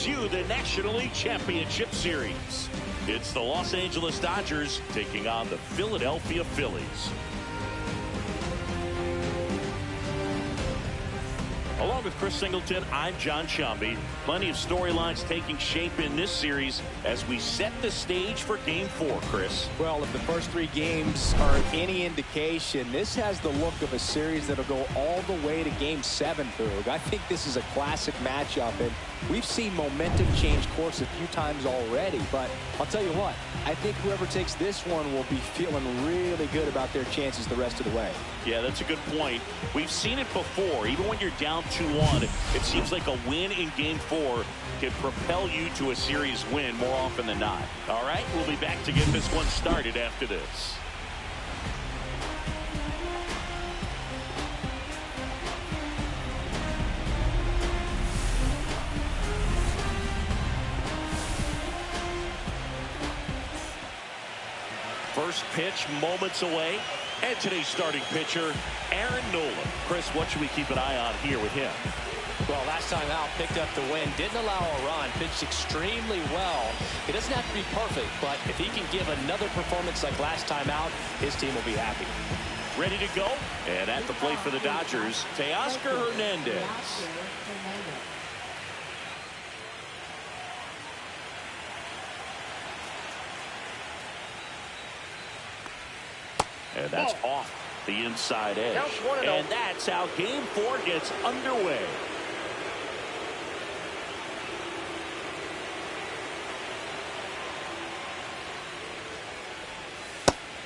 brings you the National League Championship Series. It's the Los Angeles Dodgers taking on the Philadelphia Phillies. Along with Chris Singleton, I'm John Sciambi. Plenty of storylines taking shape in this series as we set the stage for Game 4, Chris. Well, if the first 3 games are any indication, this has the look of a series that'll go all the way to Game 7, Boog. I think this is a classic matchup, and we've seen momentum change course a few times already. But I'll tell you what, I think whoever takes this one will be feeling really good about their chances the rest of the way. Yeah, that's a good point. We've seen it before. Even when you're down 2-1, it seems like a win in Game 4 can propel you to a series win more often than not. All right, we'll be back to get this one started after this. First pitch moments away. And today's starting pitcher, Aaron Nola. Chris, what should we keep an eye on here with him? Well, last time out, picked up the win, didn't allow a run, pitched extremely well. He doesn't have to be perfect, but if he can give another performance like last time out, his team will be happy. Ready to go? And at the plate for the Dodgers, Teoscar Hernandez. And that's off the inside edge. And that's how Game 4 gets underway.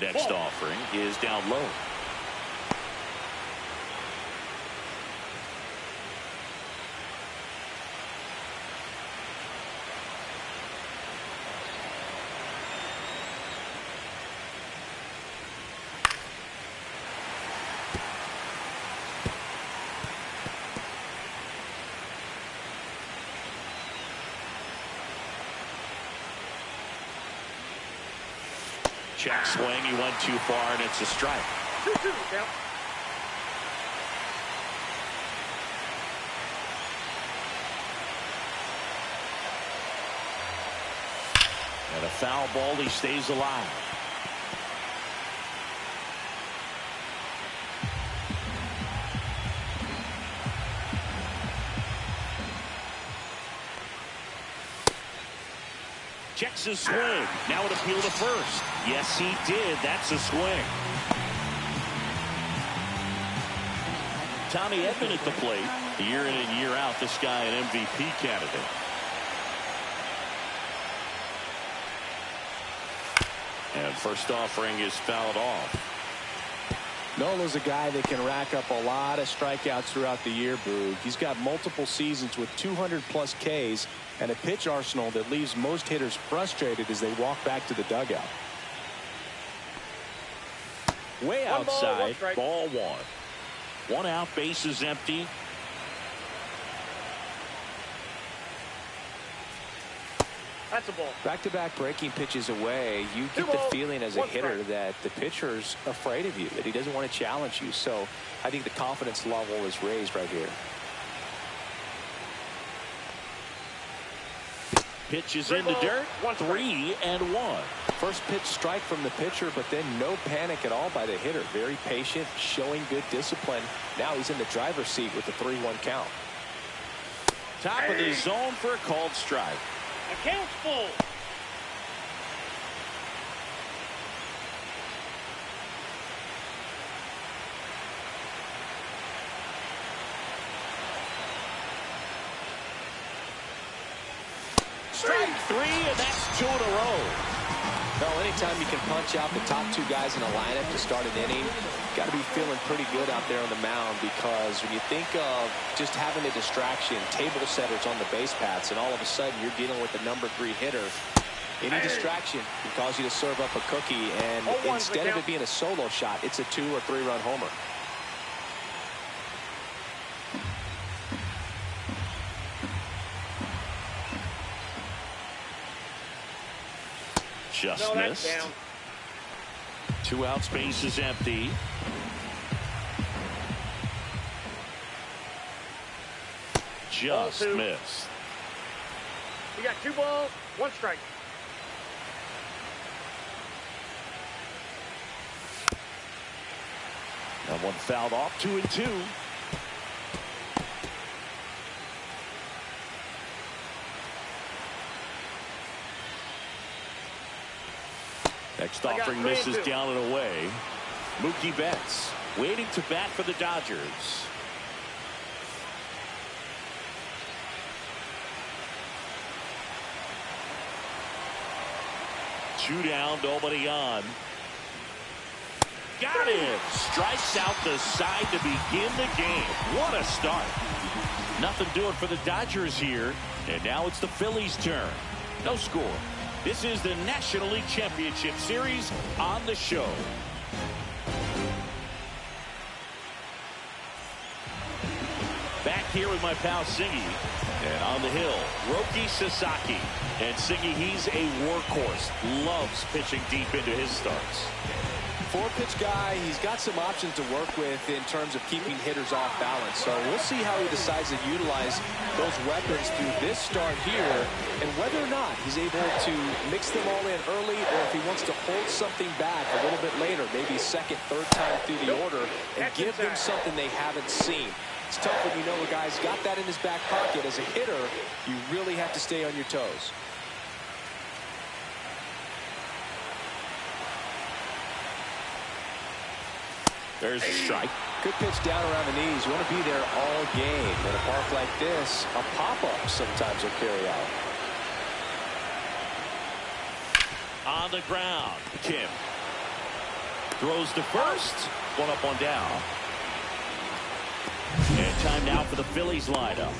Next offering is down low. Check swing, he went too far, and it's a strike. 2-2 count. And a foul ball, he stays alive. Checks his swing. Now an appeal to first. Yes, he did. That's a swing. Tommy Edman at the plate. Year in and year out, this guy an MVP candidate. And first offering is fouled off. Nola's a guy that can rack up a lot of strikeouts throughout the year, Boog. He's got multiple seasons with 200-plus Ks and a pitch arsenal that leaves most hitters frustrated as they walk back to the dugout. Way outside, ball 1. 1 out, base is empty. That's a ball. Back-to-back breaking pitches away, you get the feeling as a hitter that the pitcher's afraid of you, that he doesn't want to challenge you. So I think the confidence level is raised right here. Pitch is in the dirt. 3-1. First pitch strike from the pitcher, but then no panic at all by the hitter. Very patient, showing good discipline. Now he's in the driver's seat with the 3-1 count. Top of the zone for a called strike. Account full. Strike 3, and that's 2 in a row. Well, anytime you can punch out the top 2 guys in a lineup to start an inning, got to be feeling pretty good out there on the mound, because when you think of just having a distraction, table setters on the base paths, and all of a sudden you're dealing with the number 3 hitter, any distraction can cause you to serve up a cookie, and instead of it being a solo shot, it's a 2- or 3-run homer. Just missed. 2 outs, base is empty. Just missed. You got 2 balls, 1 strike. That one fouled off, 2-2. Next offering misses down and away. Mookie Betts waiting to bat for the Dodgers. Two down, nobody on. Got him. Strikes out the side to begin the game. What a start. Nothing doing for the Dodgers here. And now it's the Phillies' turn. No score. This is the National League Championship Series on the show. Back here with my pal Singy. And on the hill, Roki Sasaki. And Singy, he's a workhorse. Loves pitching deep into his starts. 4-pitch guy. He's got some options to work with in terms of keeping hitters off balance. So we'll see how he decides to utilize those weapons through this start here, and whether or not he's able to mix them all in early, or if he wants to hold something back a little bit later, maybe second, third time through the order, and give them something they haven't seen. It's tough when you know a guy's got that in his back pocket. As a hitter, you really have to stay on your toes. There's a strike. Good pitch down around the knees. You want to be there all game. In a park like this, a pop-up sometimes will carry out. On the ground, Kim throws to first. One up, one down. And time now for the Phillies lineup.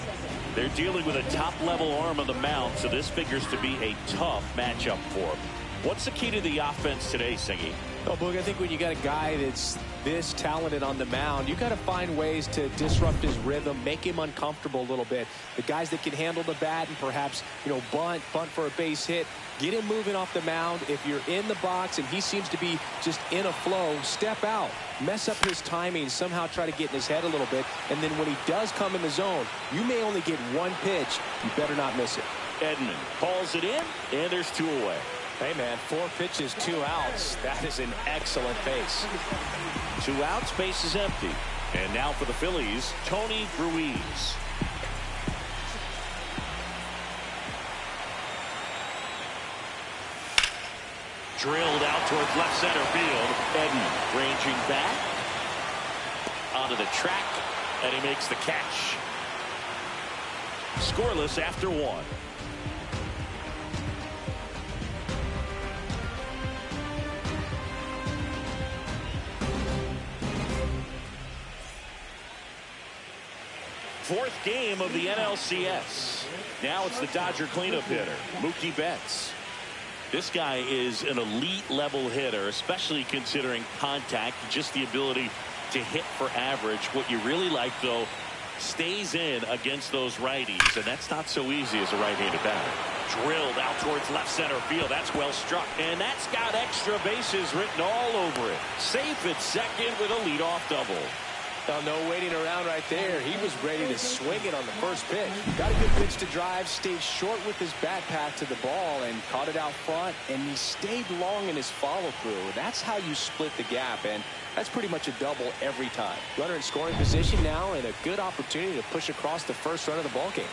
They're dealing with a top-level arm on the mound, so this figures to be a tough matchup for them. What's the key to the offense today, Singy? Well, Boog, I think when you got a guy that's this talented on the mound, you got to find ways to disrupt his rhythm, make him uncomfortable a little bit. The guys that can handle the bat and perhaps, bunt for a base hit, get him moving off the mound. If you're in the box and he seems to be just in a flow, step out, mess up his timing, somehow try to get in his head a little bit. And then when he does come in the zone, you may only get one pitch. You better not miss it. Edman calls it in, and there's 2 away. Hey, man, 4 pitches, 2 outs. That is an excellent pace. 2 outs, base is empty. And now for the Phillies, Tony Ruiz. Drilled out towards left center field. Edman ranging back onto the track, and he makes the catch. Scoreless after 1. Fourth game of the NLCS. Now it's the Dodger cleanup hitter, Mookie Betts. This guy is an elite level hitter, especially considering contact, just the ability to hit for average. What you really like, though, stays in against those righties, and that's not so easy as a right-handed batter. Drilled out towards left center field. That's well struck, and that's got extra bases written all over it. Safe at second with a leadoff double. Well, no waiting around right there. He was ready to swing it on the first pitch. Got a good pitch to drive, stayed short with his bat path to the ball, and caught it out front, and he stayed long in his follow-through. That's how you split the gap, and that's pretty much a double every time. Runner in scoring position now, and a good opportunity to push across the first run of the ball game.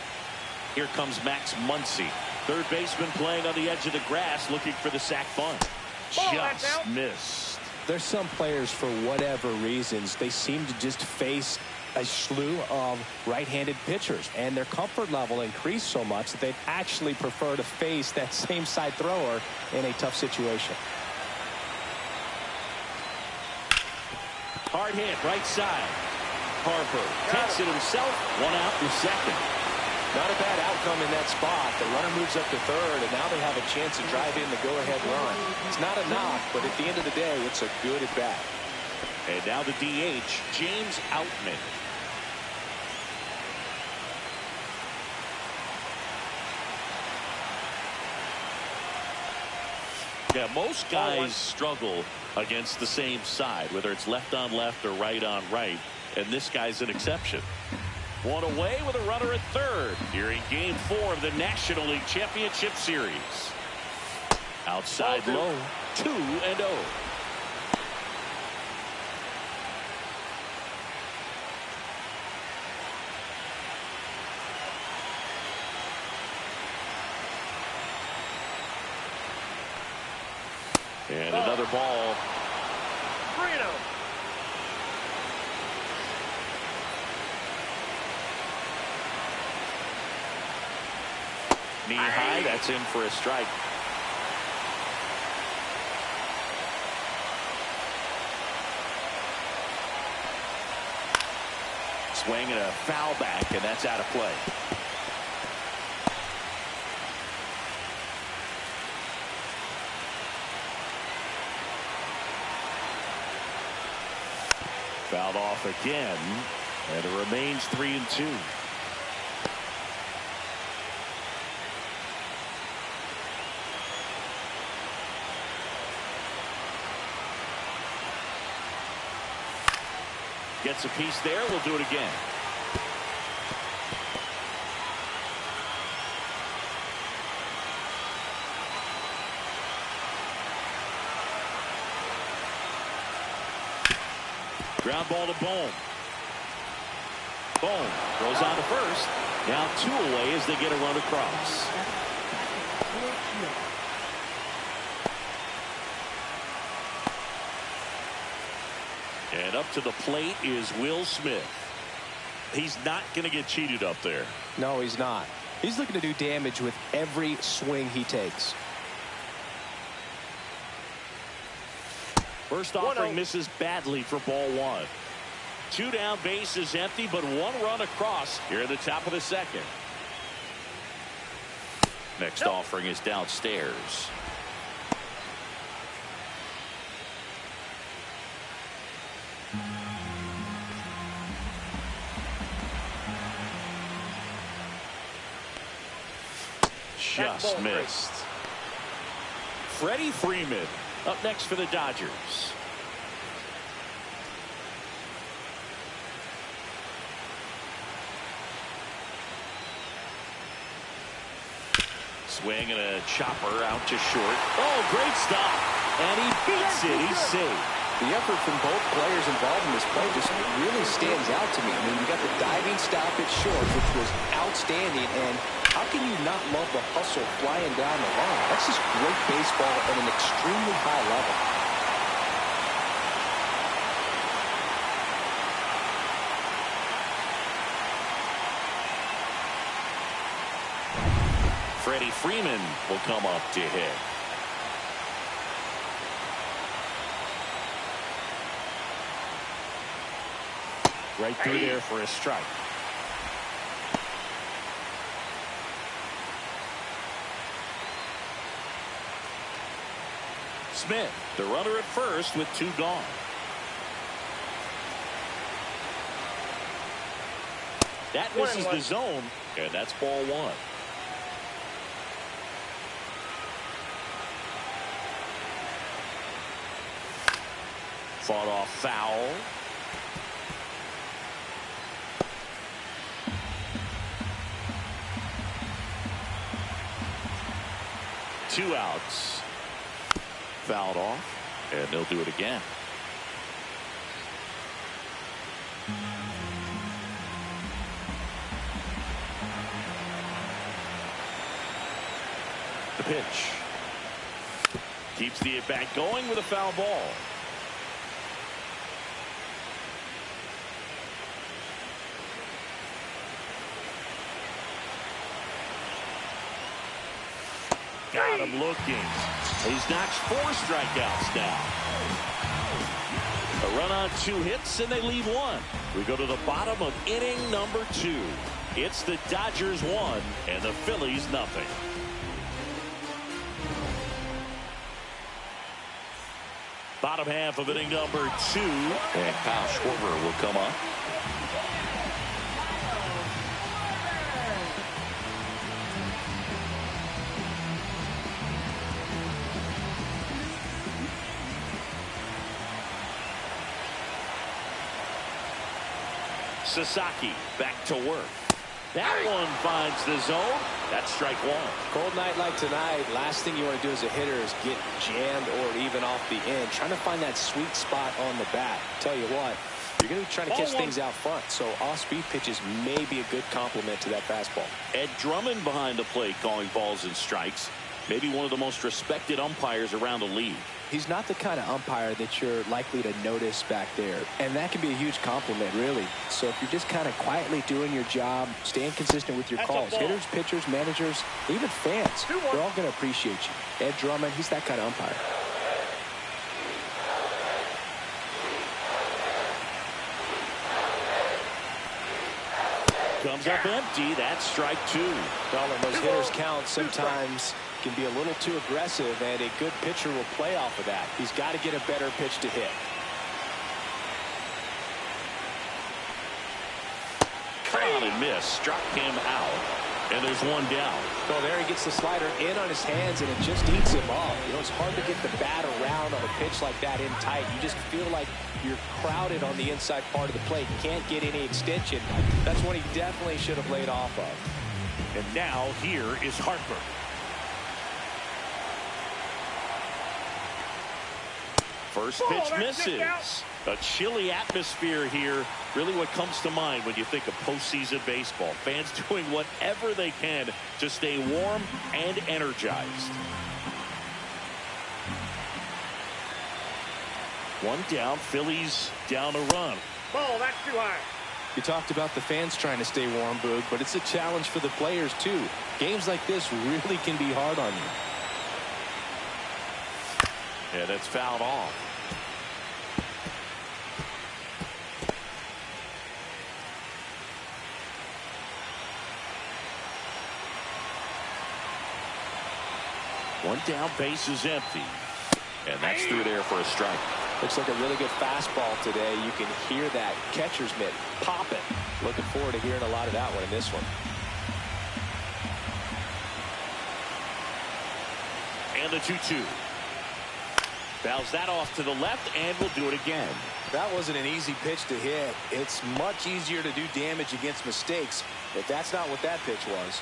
Here comes Max Muncy, third baseman playing on the edge of the grass, looking for the sac bunt. Just missed. There's some players, for whatever reasons, they seem to just face a slew of right-handed pitchers, and their comfort level increased so much that they'd actually prefer to face that same side thrower in a tough situation. Hard hit, right side. Harper takes it himself. 1 out for second. Not a bad outcome in that spot. The runner moves up to third, and now they have a chance to drive in the go-ahead run. It's not a knock, but at the end of the day, it's a good at-bat. And now the DH, James Outman. Yeah, most guys struggle against the same side, whether it's left on left or right on right, and this guy's an exception. One away with a runner at third here in Game 4 of the National League Championship Series. Outside low, 2-0. And another ball. 3-0. Knee high, that's in for a strike. Swing and a foul back, and that's out of play. Fouled off again, and it remains 3-2. Gets a piece there. We'll do it again. Ground ball to Bohm. Bohm goes on to first. Now 2 away as they get a run across. And up to the plate is Will Smith. He's not going to get cheated up there. No, he's not. He's looking to do damage with every swing he takes. First offering misses badly for ball 1. 2 down, base is empty, but 1 run across here at the top of the second. Next offering is downstairs. Just missed. Freddie Freeman up next for the Dodgers. Swing and a chopper out to short. Oh, great stop. And he beats it. He's safe. The effort from both players involved in this play just really stands out to me. I mean, you got the diving stop at short, which was outstanding, and how can you not love the hustle flying down the line? That's just great baseball at an extremely high level. Freddie Freeman will come up to hit. Right through there for a strike. Smith, the runner at first with 2 gone. That misses the zone, and that's ball 1. Fought off foul. Two outs. Fouled off, and they'll do it again. The pitch. Keeps the at-bat going with a foul ball. Got him looking. He's notched 4 strikeouts now. A run on 2 hits, and they leave 1. We go to the bottom of inning number 2. It's the Dodgers 1 and the Phillies nothing. Bottom half of inning number 2, and Kyle Schwarber will come up. Sasaki back to work. That one finds the zone. That's strike one. Cold night like tonight, last thing you want to do as a hitter is get jammed or even off the end. Trying to find that sweet spot on the bat. Tell you what, you're going to be trying to catch things out front, so off-speed pitches may be a good complement to that fastball. Ed Drummond behind the plate calling balls and strikes. Maybe one of the most respected umpires around the league. He's not the kind of umpire that you're likely to notice back there, and that can be a huge compliment, really. So if you're just kind of quietly doing your job, staying consistent with your calls, hitters, pitchers, managers, even fans, they're all going to appreciate you. Ed Drummond, he's that kind of umpire. Comes up empty. That's strike two. Well, when those hitters count, sometimes can be a little too aggressive, and a good pitcher will play off of that. He's got to get a better pitch to hit. Caught and missed. Struck him out. And there's one down. So there he gets the slider in on his hands, and it just eats him up. You know, it's hard to get the bat around on a pitch like that in tight. You just feel like you're crowded on the inside part of the plate. You can't get any extension. That's one he definitely should have laid off of. And now here is Harper. First pitch misses. A chilly atmosphere here. Really what comes to mind when you think of postseason baseball. Fans doing whatever they can to stay warm and energized. One down. Phillies down a run. Ball, that's too high. You talked about the fans trying to stay warm, Boog, but it's a challenge for the players, too. Games like this really can be hard on you. Yeah, that's fouled off. One down, base is empty. And that's through there for a strike. Looks like a really good fastball today. You can hear that catcher's mitt popping. Looking forward to hearing a lot of that one in this one. And the 2-2. Fouls that off to the left, and will do it again. That wasn't an easy pitch to hit. It's much easier to do damage against mistakes, but that's not what that pitch was.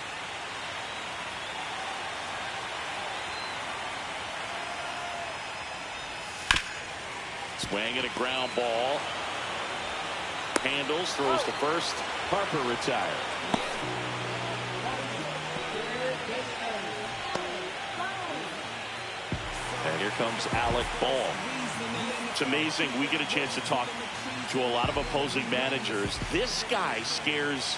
Swing and a ground ball. Handles, throws to first. Harper retired. And here comes Alec Bohm. It's amazing. We get a chance to talk to a lot of opposing managers. This guy scares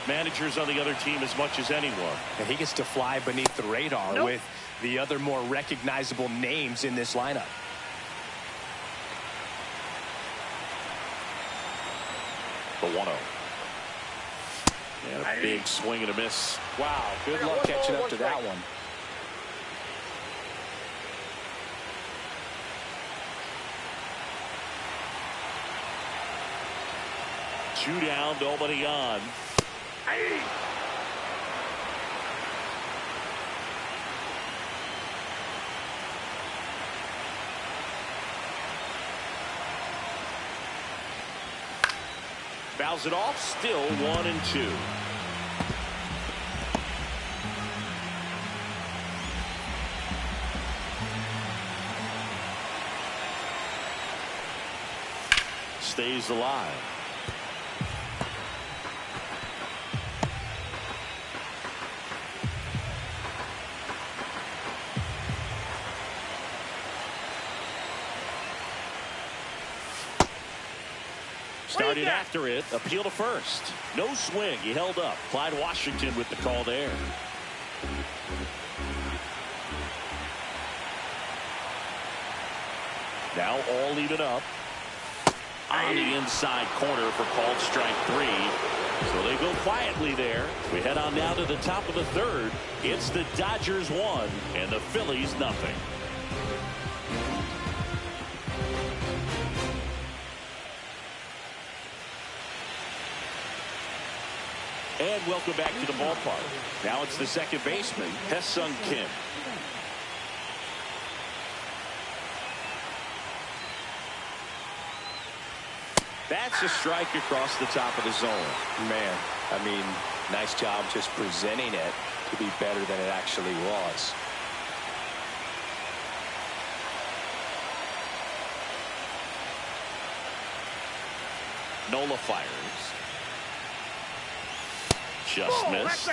managers on the other team as much as anyone. And he gets to fly beneath the radar with the other more recognizable names in this lineup. The 1-0. And a big swing and a miss. Wow, good luck catching up to that one. Two down, nobody on. Fouls it off, still 1-2. Stays alive. Started after it, appeal to first. No swing, he held up. Clyde Washington with the call there. Now all even up. On the inside corner for called strike 3. So they go quietly there. We head on now to the top of the third. It's the Dodgers 1 and the Phillies nothing. And welcome back to the ballpark. Now it's the second baseman, Hesung Kim. That's a strike across the top of the zone. Man, I mean, nice job just presenting it to be better than it actually was. Nola fires. Just missed.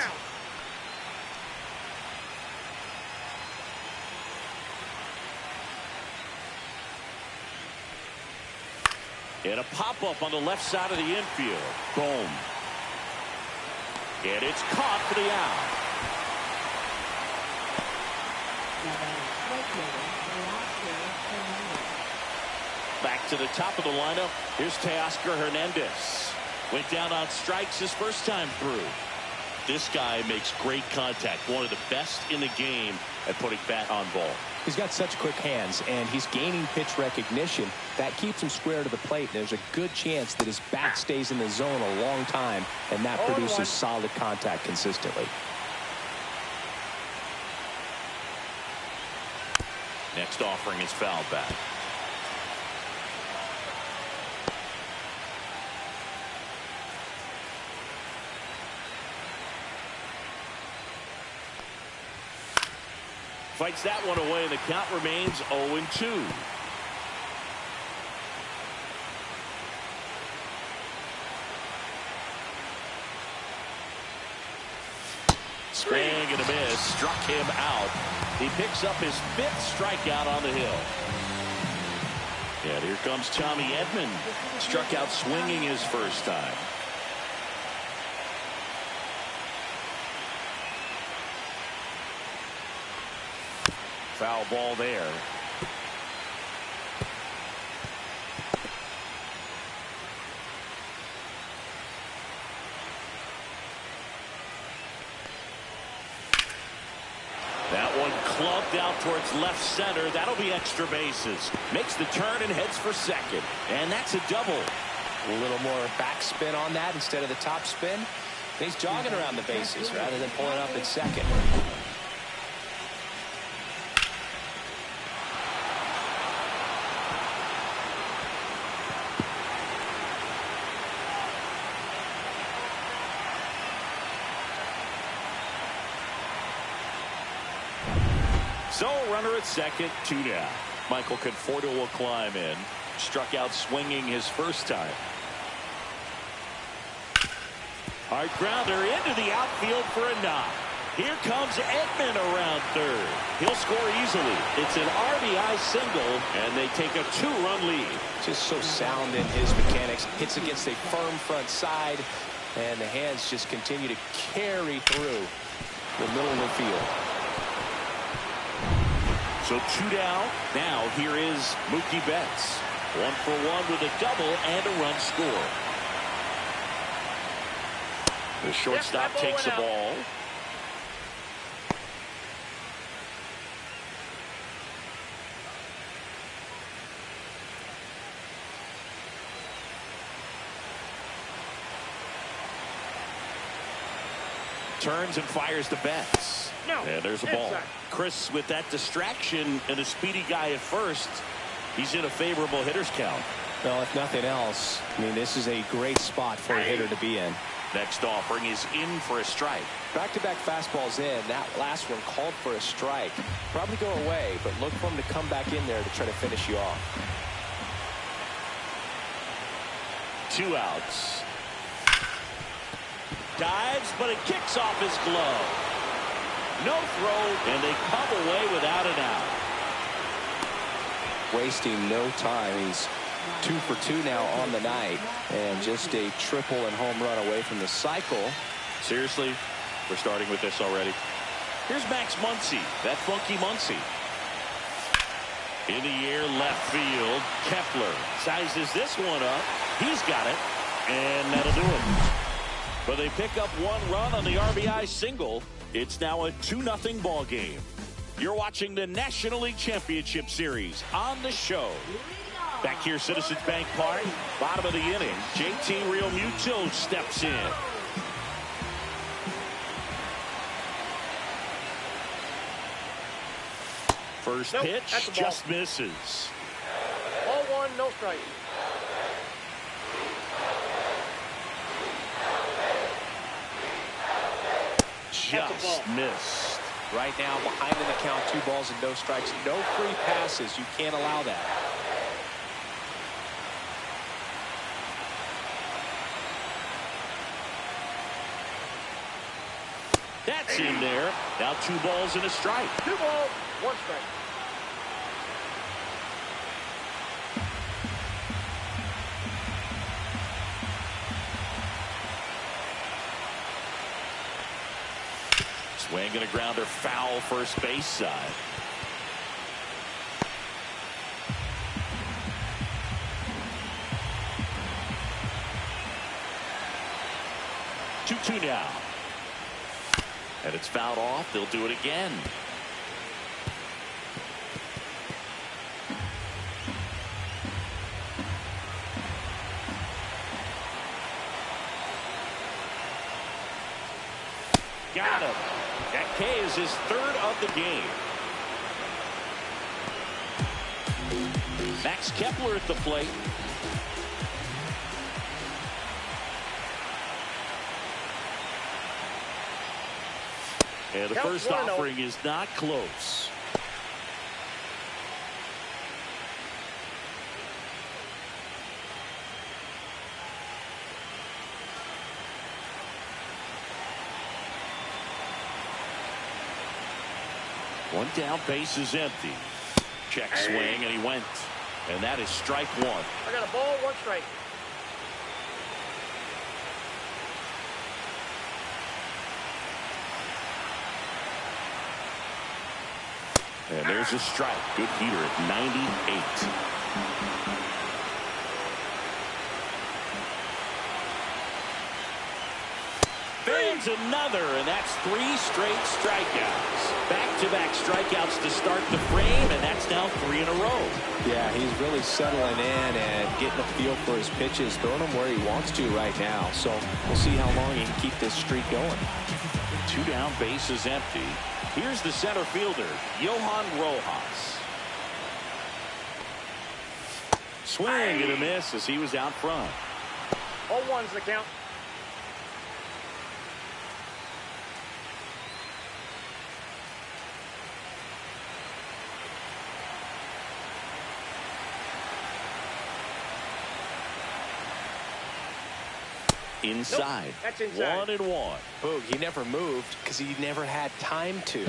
And a pop-up on the left side of the infield. Boom. And it's caught for the out. Back to the top of the lineup. Here's Teoscar Hernandez. Went down on strikes his first time through. This guy makes great contact. One of the best in the game at putting bat on ball. He's got such quick hands, and he's gaining pitch recognition. That keeps him square to the plate. There's a good chance that his bat stays in the zone a long time, and that produces solid contact consistently. Next offering is foul back. Fights that one away, and the count remains 0-2. Swing and a miss. Struck him out. He picks up his 5th strikeout on the hill. And here comes Tommy Edman. Struck out swinging his first time. Foul ball there. That one clubbed out towards left center. That'll be extra bases. Makes the turn and heads for second. And that's a double. A little more backspin on that instead of the top spin. He's jogging around the bases rather than pulling up at second. So runner at second, 2 down. Michael Conforto will climb in. Struck out swinging his first time. Hard grounder into the outfield for a knock. Here comes Edman around third. He'll score easily. It's an RBI single, and they take a 2-run lead. Just so sound in his mechanics. Hits against a firm front side, and the hands just continue to carry through the middle of the field. So 2 down. Now here is Mookie Betts. 1 for 1 with a double and a run score. The shortstop takes the ball. Turns and fires to Betts. And there's a ball. Chris, with that distraction and a speedy guy at first, he's in a favorable hitter's count. Well, if nothing else, I mean, this is a great spot for a hitter to be in. Next offering is in for a strike. Back-to-back fastballs in. That last one called for a strike. Probably go away, but look for him to come back in there to try to finish you off. 2 outs. Dives, but it kicks off his glove. No throw, and they come away without an out. Wasting no time. He's 2 for 2 now on the night, and just a triple and home run away from the cycle. Seriously, we're starting with this already. Here's Max Muncy, that funky Muncy. In the air, left field. Kepler sizes this one up. He's got it, and that'll do it. But they pick up 1 run on the RBI single. It's now a 2-0 ball game. You're watching the National League Championship Series on the show. Back here, Citizens Bank Park, bottom of the inning. JT Realmuto steps in. First pitch just misses. Ball 1, no strike. just missed. Right now, behind in the count, 2 balls and no strikes. No free passes. You can't allow that. That's in there. Now 2 balls and a strike. 2 balls, 1 strike. Swing and a grounder foul first base side. Two now. And it's fouled off. They'll do it again. Got him. That K is his 3rd of the game. Max Kepler at the plate. And the first offering is not close. One down, base is empty. Check swing, and he went. And that is strike 1. I got a ball, 1 strike. And there's a strike. Good heater at 98. There's another, and that's 3 straight strikeouts. Back-to-back strikeouts to start the frame, and that's now 3 in a row. Yeah, he's really settling in and getting a feel for his pitches, throwing them where he wants to right now. So we'll see how long he can keep this streak going. 2 down, base is empty. Here's the center fielder, Johan Rojas. Swing and a miss as he was out front. All 1's the count. Inside. Nope, that's inside. 1-1. Boog, he never moved because he never had time to.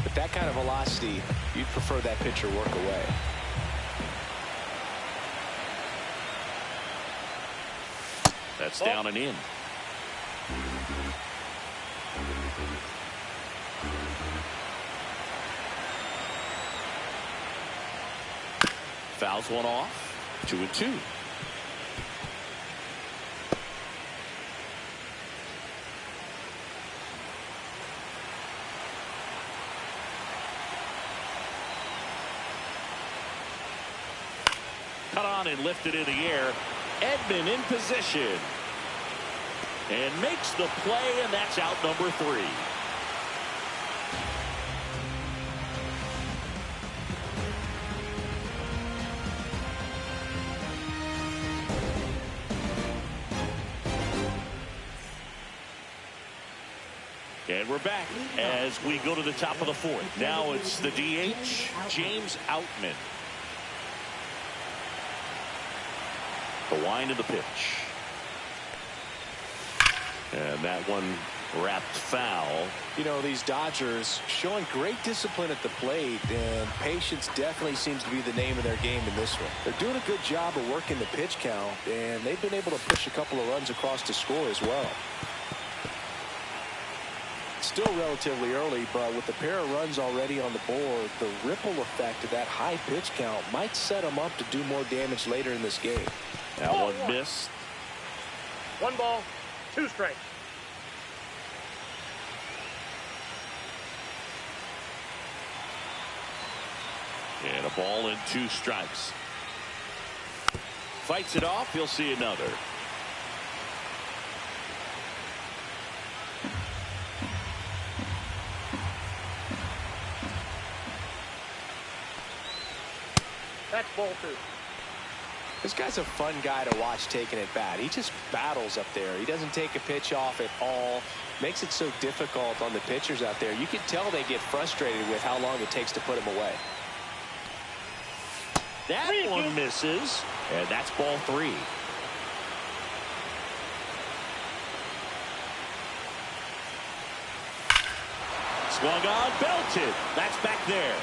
But that kind of velocity, you'd prefer that pitcher work away. That's down and in. Fouls one off. 2-2. Cut on and lifted in the air. Edman in position. And makes the play, and that's out number 3. And we're back as we go to the top of the 4th. Now it's the DH, James Outman. The wind of the pitch. And that one wrapped foul. You know, these Dodgers showing great discipline at the plate, and patience definitely seems to be the name of their game in this one. They're doing a good job of working the pitch count, and they've been able to push a couple of runs across to score as well. Still relatively early, but with the pair of runs already on the board, the ripple effect of that high pitch count might set them up to do more damage later in this game. That one missed. 1 ball, 2 strikes. And a ball and 2 strikes. Fights it off. He'll see another. That's ball 2. This guy's a fun guy to watch taking at bat. He just battles up there. He doesn't take a pitch off at all. Makes it so difficult on the pitchers out there. You can tell they get frustrated with how long it takes to put him away. That one misses, and that's ball 3. Swung on, belted. That's back there.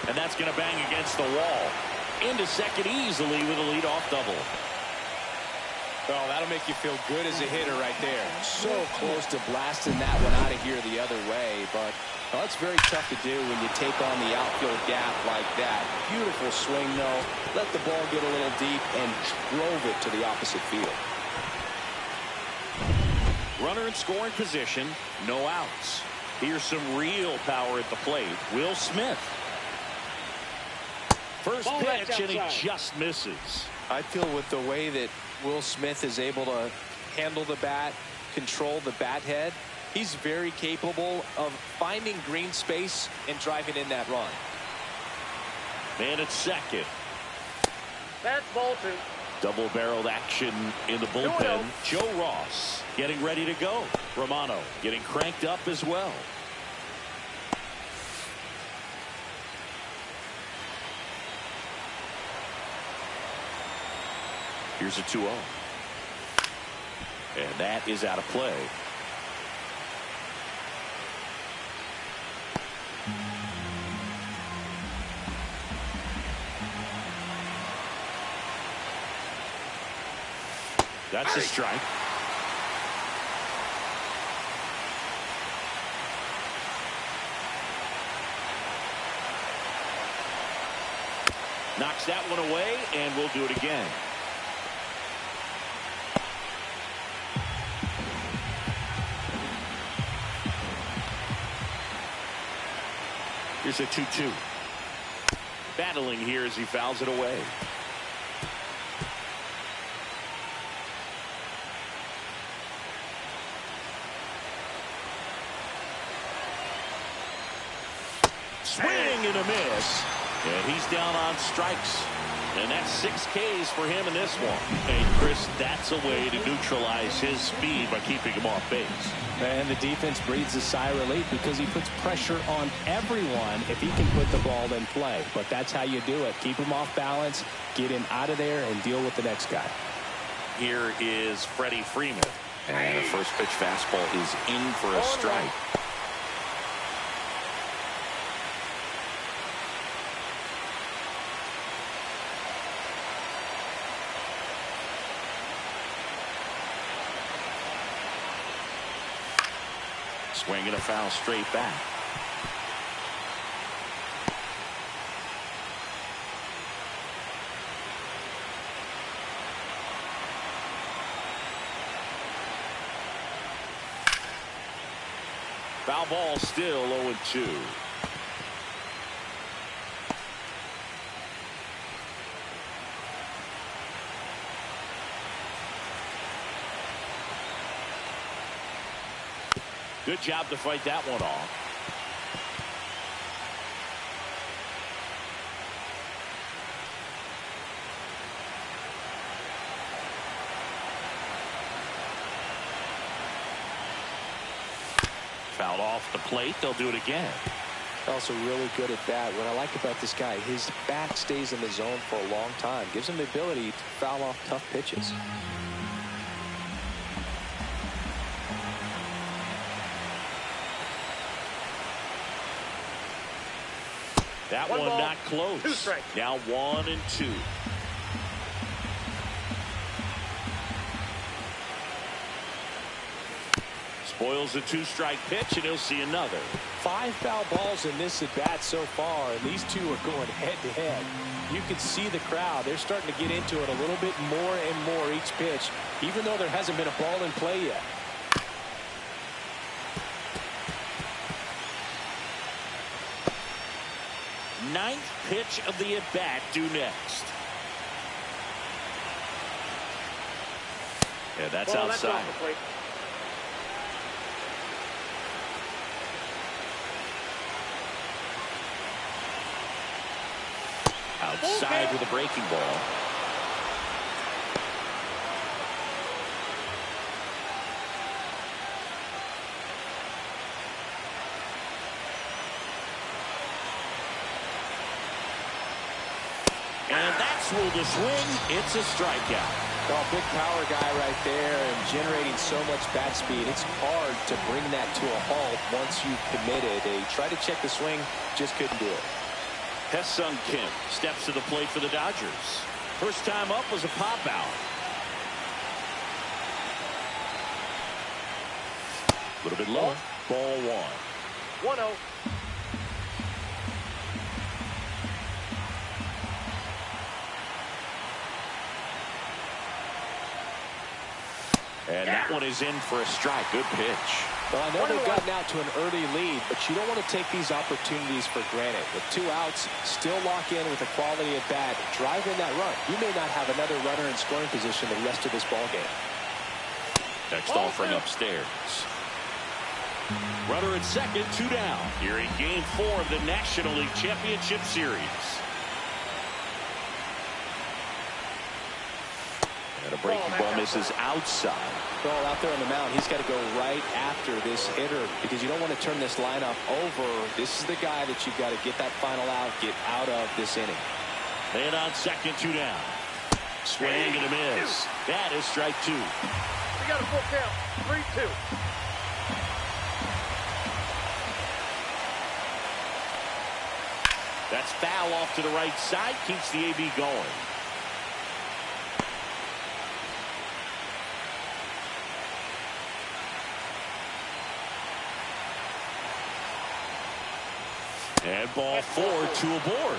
And that's going to bang against the wall. Into second easily with a leadoff double. Well, that'll make you feel good as a hitter right there. So close to blasting that one out of here the other way, but well, it's very tough to do when you take on the outfield gap like that. Beautiful swing, though. Let the ball get a little deep and drove it to the opposite field. Runner in scoring position, no outs. Here's some real power at the plate. Will Smith. First pitch, and he just misses. I feel with the way that Will Smith is able to handle the bat, control the bat head, he's very capable of finding green space and driving in that run. Man at second. That's ball 2. Double-barreled action in the bullpen. Joe Ross getting ready to go. Romano getting cranked up as well. Here's a 2-0. And that is out of play. That's a strike. Knocks that one away, and we'll do it again. Here's a 2-2. Battling here as he fouls it away. Swing and a miss. And he's down on strikes. And that's 6 Ks for him in this one. Hey, Chris, that's a way to neutralize his speed by keeping him off base. And the defense breathes a sigh of relief because he puts pressure on everyone if he can put the ball in play. But that's how you do it. Keep him off balance, get him out of there, and deal with the next guy. Here is Freddie Freeman. And the first pitch fastball is in for a strike. Swinging a foul straight back. Foul ball, still 0-2. Good job to fight that one off. Fouled off the plate. They'll do it again. Also really good at bat. What I like about this guy, his bat stays in the zone for a long time. Gives him the ability to foul off tough pitches. That one not close. 2 strikes. Now 1-2. Spoils the 2-strike pitch, and he'll see another. 5 foul balls in this at bat so far, and these two are going head to head. You can see the crowd. They're starting to get into it a little bit more and more each pitch, even though there hasn't been a ball in play yet. Ninth pitch of the at-bat due next. Yeah, that's outside. That's off the plate. Outside with a breaking ball. Swing to swing. It's a strikeout. Oh, big power guy right there and generating so much bat speed. It's hard to bring that to a halt once you've committed. They tried to check the swing, just couldn't do it. Hesung Kim steps to the plate for the Dodgers. First time up was a pop out. A little bit low. Ball one. 1-0. And that one is in for a strike. Good pitch. Well, I know they've gotten out to an early lead, but you don't want to take these opportunities for granted. With 2 outs, still lock in with a quality at bat. Drive in that run. You may not have another runner in scoring position the rest of this ball game. Next offering upstairs. Runner at second, 2 down. Here in Game 4 of the National League Championship Series. And a breaking ball misses outside. Ball out there on the mound. He's got to go right after this hitter because you don't want to turn this lineup over. This is the guy that you've got to get that final out, get out of this inning. Man on second, 2 down. Swing and a miss. That is strike 2. We got a full count. 3-2. That's foul off to the right side. Keeps the AB going. And ball 4, 2 aboard.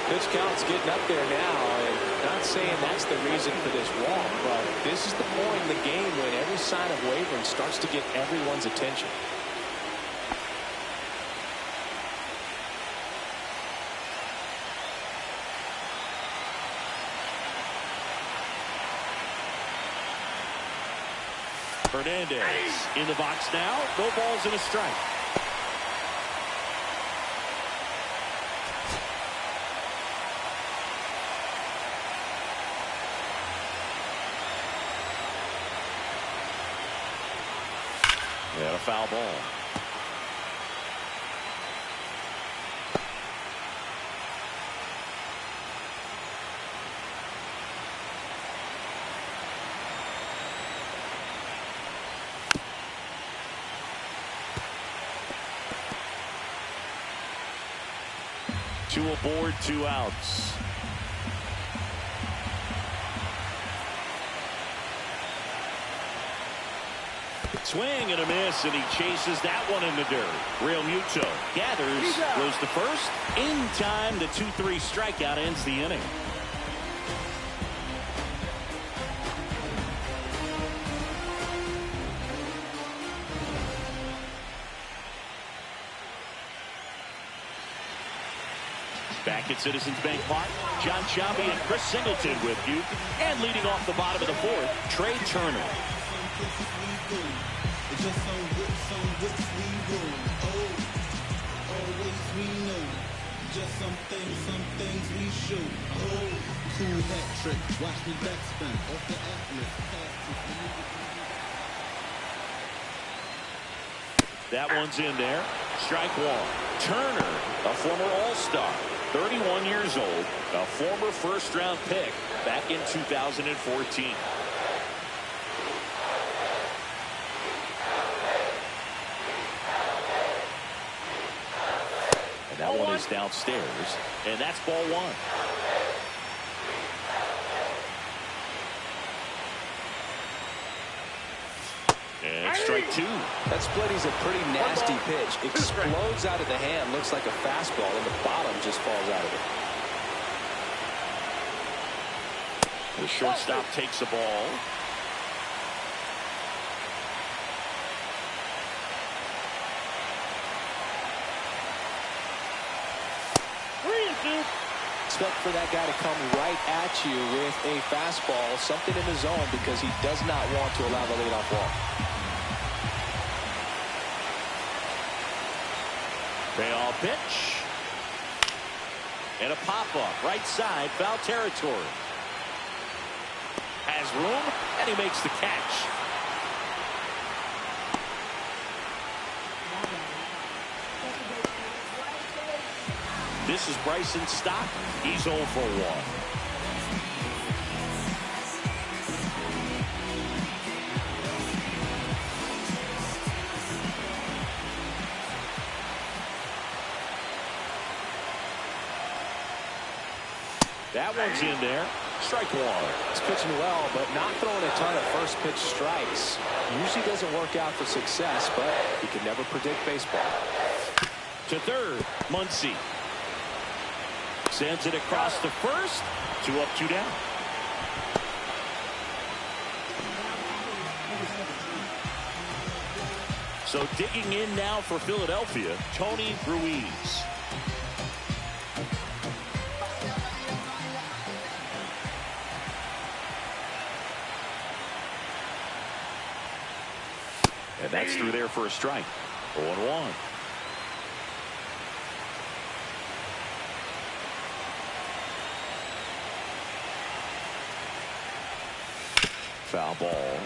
Pitch count's getting up there now, and not saying that's the reason for this walk, but this is the point in the game when every sign of wavering starts to get everyone's attention. Hernandez in the box now. No balls and a strike. And a foul ball. Two aboard, 2 outs. Swing and a miss, and he chases that one in the dirt. Real Muto gathers, goes to first. In time, the 2-3 strikeout ends the inning. Back at Citizens Bank Park, John Sciambi and Chris Singleton with you. And leading off the bottom of the 4th, Trey Turner. That one's in there. Strike 1. Turner, a former All-Star, 31 years old, a former first-round pick back in 2014. And that one is downstairs, and that's ball 1. And strike 2. That split is a pretty nasty pitch. Explodes out of the hand, looks like a fastball, and the bottom just falls out of it. The shortstop takes the ball. Expect for that guy to come right at you with a fastball, something in the zone, because he does not want to allow the leadoff walk. Payoff pitch. And a pop-up, right side, foul territory. Has room, and he makes the catch. This is Bryson Stott. He's 0 for 1. That one's in there. Strike one. He's pitching well, but not throwing a ton of first pitch strikes. Usually doesn't work out for success, but you can never predict baseball. To third, Muncy. Sends it across to first. 2 up, 2 down. So digging in now for Philadelphia, Tony Ruiz. And that's through there for a strike. 0-1. Foul ball.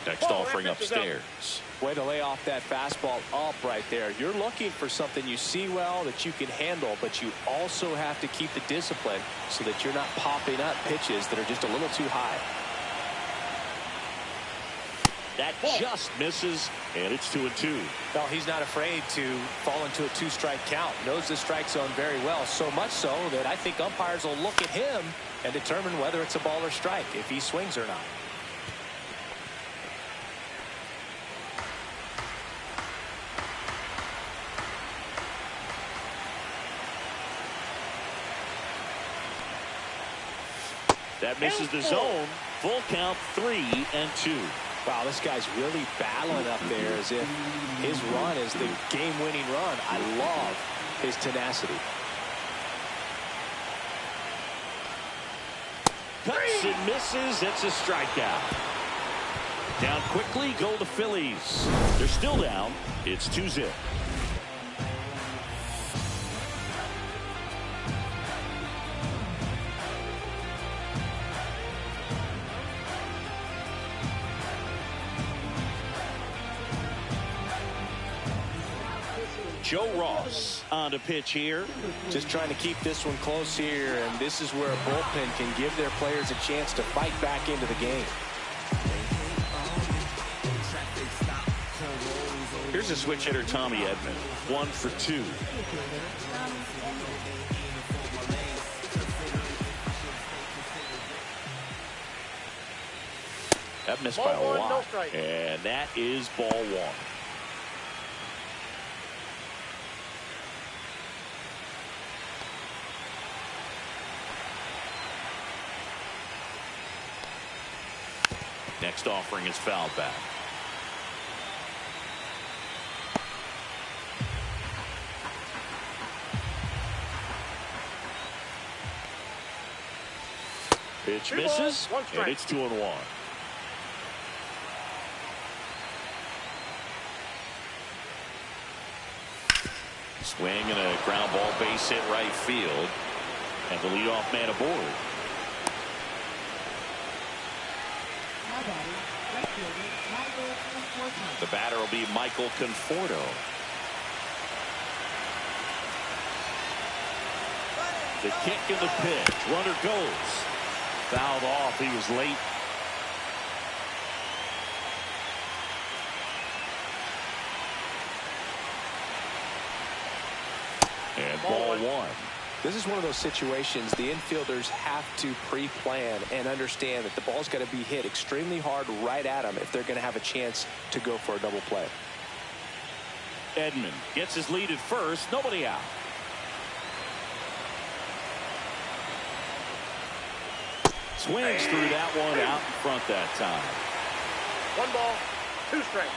Next offering upstairs. Way to lay off that fastball up right there. You're looking for something you see well that you can handle, but you also have to keep the discipline so that you're not popping up pitches that are just a little too high. That just misses, and it's 2-2. Well, he's not afraid to fall into a 2-strike count. Knows the strike zone very well, so much so that I think umpires will look at him and determine whether it's a ball or strike, if he swings or not. That misses the zone. Full count, 3-2. Wow, this guy's really battling up there as if his run is the game-winning run. I love his tenacity. Cuts and misses. It's a strikeout. Down quickly go the Phillies. They're still down. It's 2-0. Joe Ross on to pitch here. Just trying to keep this one close here, and this is where a bullpen can give their players a chance to fight back into the game. Here's a switch hitter, Tommy Edman. 1 for 2. That missed by a lot, and that is ball 1. Next offering is fouled back. Pitch misses, and it's 2-1. Swing and a ground ball base hit right field, and the leadoff man aboard. The batter will be Michael Conforto. The kick and the pitch. Runner goes. Fouled off. He was late. And ball 1. This is one of those situations the infielders have to pre-plan and understand that the ball's got to be hit extremely hard right at them if they're going to have a chance to go for a double play. Edman gets his lead at first. Nobody out. Swings through that one out in front that time. 1 ball, 2 strikes.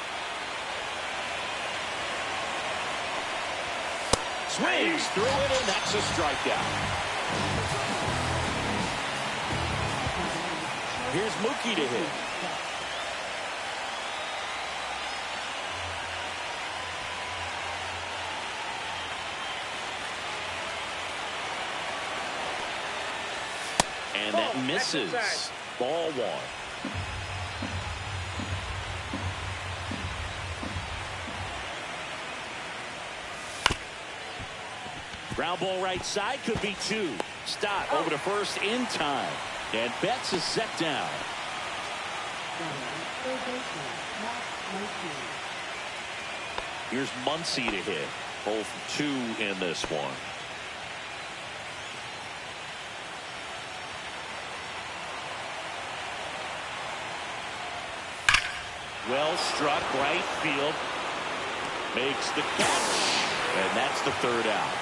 Swings through it, and that's a strikeout. Here's Mookie to hit. And that misses. Ball one. Ground ball right side, could be two. Stop over to first in time. And Betts is set down. Here's Muncy to hit. Both two in this one. Well struck, right field. Makes the catch. And that's the third out.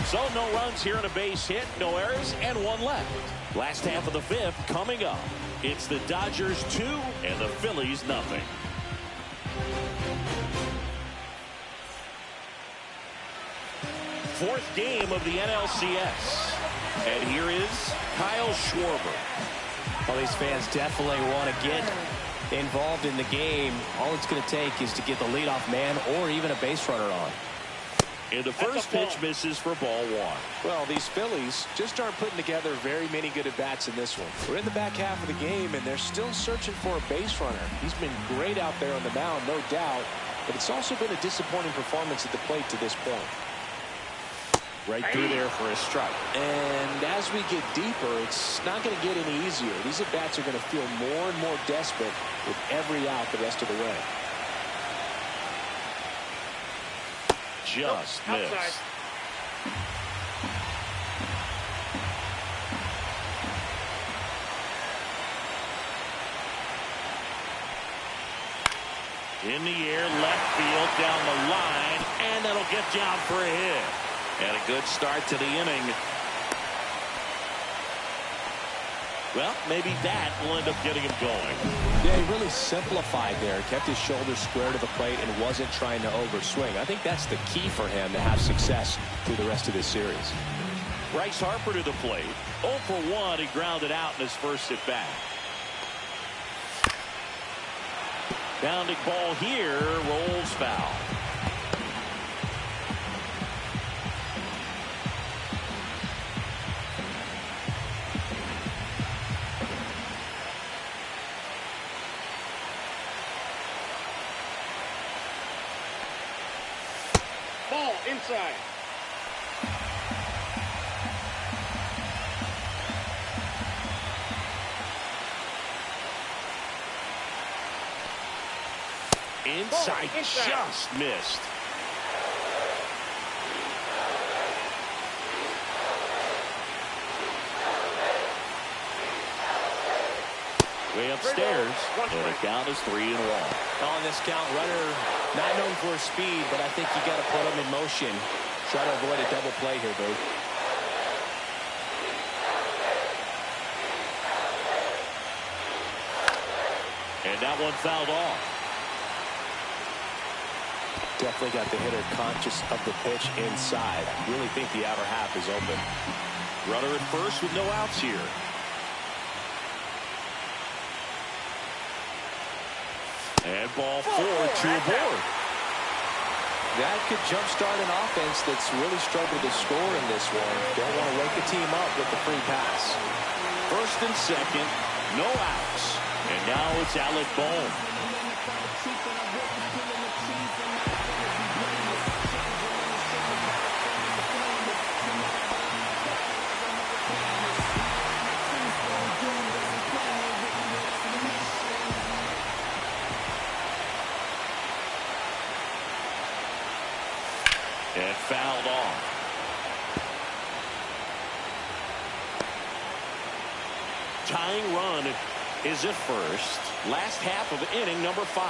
So no runs here on a base hit, no errors, and one left. Last half of the fifth coming up. It's the Dodgers 2 and the Phillies nothing. Fourth game of the NLCS. And here is Kyle Schwarber. Well, these fans definitely want to get involved in the game. All it's going to take is to get the leadoff man or even a base runner on. And the first pitch misses for ball one. Well, these Phillies just aren't putting together very many good at-bats in this one. We're in the back half of the game, and they're still searching for a base runner. He's been great out there on the mound, no doubt, but it's also been a disappointing performance at the plate to this point. Right through there for a strike. And as we get deeper, it's not going to get any easier. These at-bats are going to feel more and more desperate with every out the rest of the way. Just missed. In the air, left field, down the line, and that'll get down for a hit. And a good start to the inning. Well, maybe that will end up getting him going. Yeah, he really simplified there. Kept his shoulders square to the plate and wasn't trying to overswing. I think that's the key for him to have success through the rest of this series. Bryce Harper to the plate. 0 for 1. He grounded out in his first at bat. Bounding ball here. Rolls foul. Ball inside. Inside, just missed. Way upstairs, and the count is 3-1. On this count, runner not known for his speed, but I think you got to put him in motion. Try to avoid a double play here, Boo. And that one fouled off. Definitely got the hitter conscious of the pitch inside. Really think the outer half is open. Runner at first with no outs here. And ball 4, 2 aboard. That could jumpstart an offense that's really struggled to score in this one. Don't want to wake the team up with the free pass. First and second, no outs. And now it's Alec Bohm. And fouled off. Tying run is at first. Last half of inning number 5.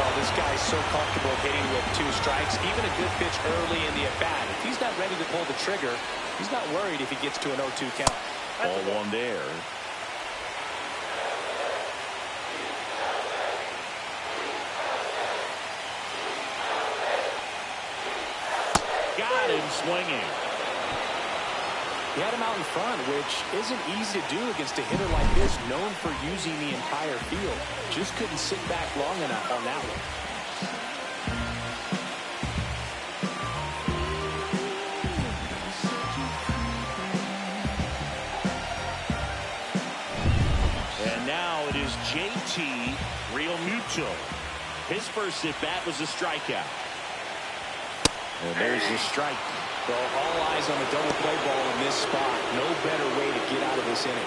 Oh, this guy's so comfortable hitting with 2 strikes. Even a good pitch early in the at-bat. If he's not ready to pull the trigger, he's not worried if he gets to an 0-2 count. Ball 1 there. got him swinging. He had him out in front, which isn't easy to do against a hitter like this, known for using the entire field. Just couldn't sit back long enough on that one. And now it is JT Realmuto. His first at-bat was a strikeout. And there's the strike. Well, all eyes on the double play ball in this spot. No better way to get out of this inning.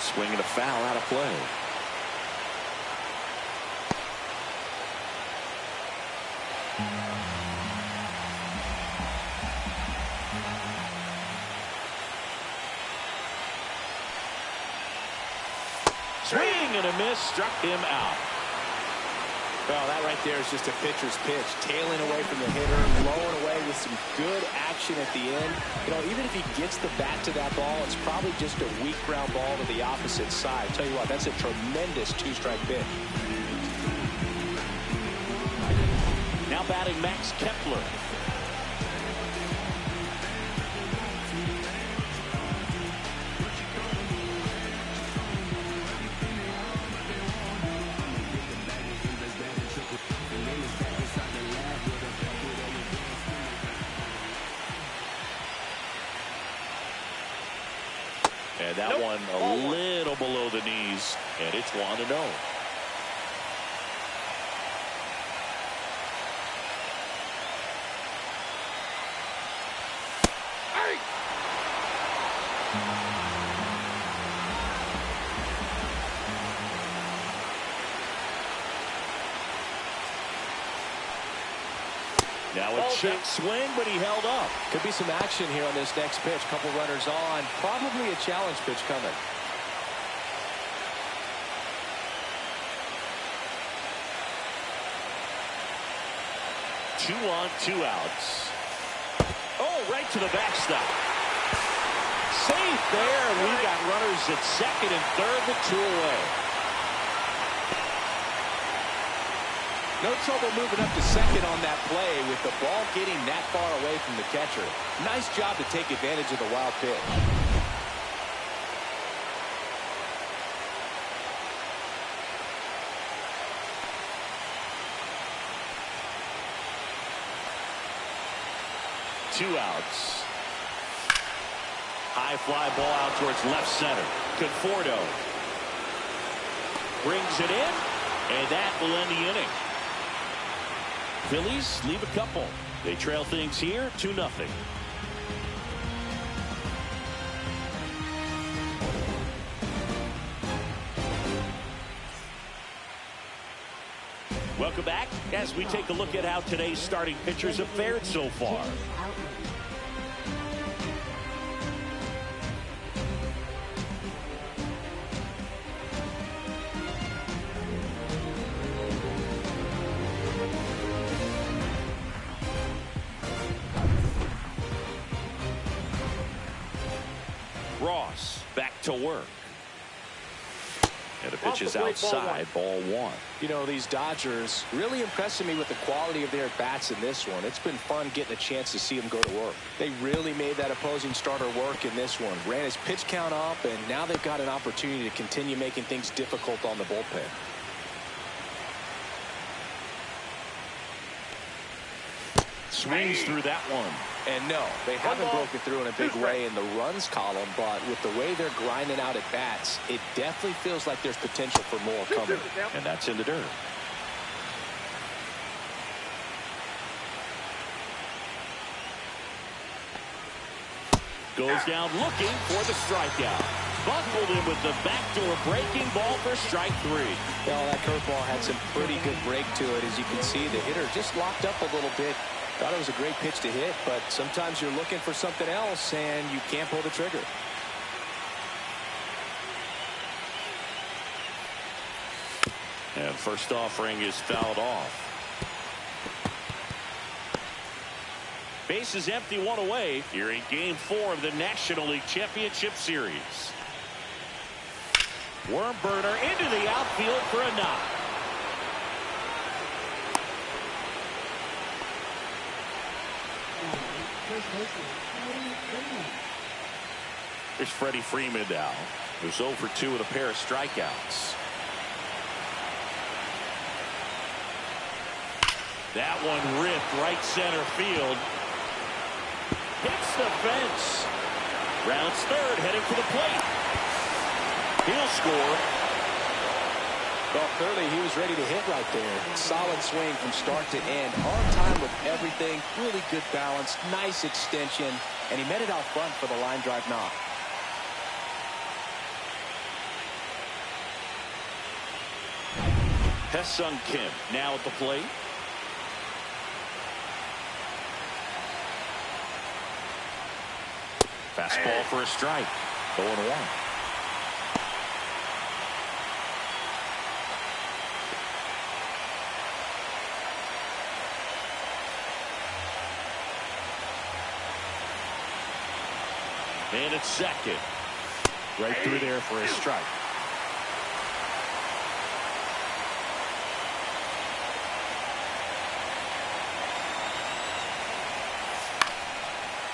Swinging a foul out of play. Swing and a miss, struck him out. Well, that right there is just a pitcher's pitch. Tailing away from the hitter, blowing away with some good action at the end. You know, even if he gets the bat to that ball, it's probably just a weak ground ball to the opposite side. Tell you what, that's a tremendous two-strike pitch. Now batting Max Kepler. And that one a little below the knees, and it's 1-0. Now a check swing, but he held up. Could be some action here on this next pitch. Couple runners on. Probably a challenge pitch coming. Two on, two outs. Oh, right to the backstop. Safe there. We got runners at second and third with two away. No trouble moving up to second on that play with the ball getting that far away from the catcher. Nice job to take advantage of the wild pitch. Two outs. High fly ball out towards left center. Conforto brings it in, and that will end the inning. Phillies leave a couple. They trail things here 2-0. Welcome back as we take a look at how today's starting pitchers have fared so far. Ross back to work. And the pitch is outside, ball one. You know, these Dodgers really impressing me with the quality of their bats in this one. It's been fun getting a chance to see them go to work. They really made that opposing starter work in this one. Ran his pitch count up, and now they've got an opportunity to continue making things difficult on the bullpen. Swings through that one. And no, they haven't broken through in a big way in the runs column, but with the way they're grinding out at bats, it definitely feels like there's potential for more coming. And that's in the dirt. Goes down looking for the strikeout. Buckled him with the backdoor breaking ball for strike three. Well, that curveball had some pretty good break to it. As you can see, the hitter just locked up a little bit. Thought it was a great pitch to hit, but sometimes you're looking for something else and you can't pull the trigger. And first offering is fouled off. Base is empty, one away here in Game 4 of the National League Championship Series. Worm burner into the outfield for a knock. Here's Freddie Freeman now, who's 0 for 2 with a pair of strikeouts. That one ripped right center field. Hits the fence. Rounds third, heading for the plate. He'll score. Well, clearly he was ready to hit right there. Solid swing from start to end. On time with everything. Really good balance. Nice extension. And he met it out front for the line drive knock. Ha-Seong Kim now at the plate. Fastball for a strike. 0-1. And it's second. Right through there for a strike.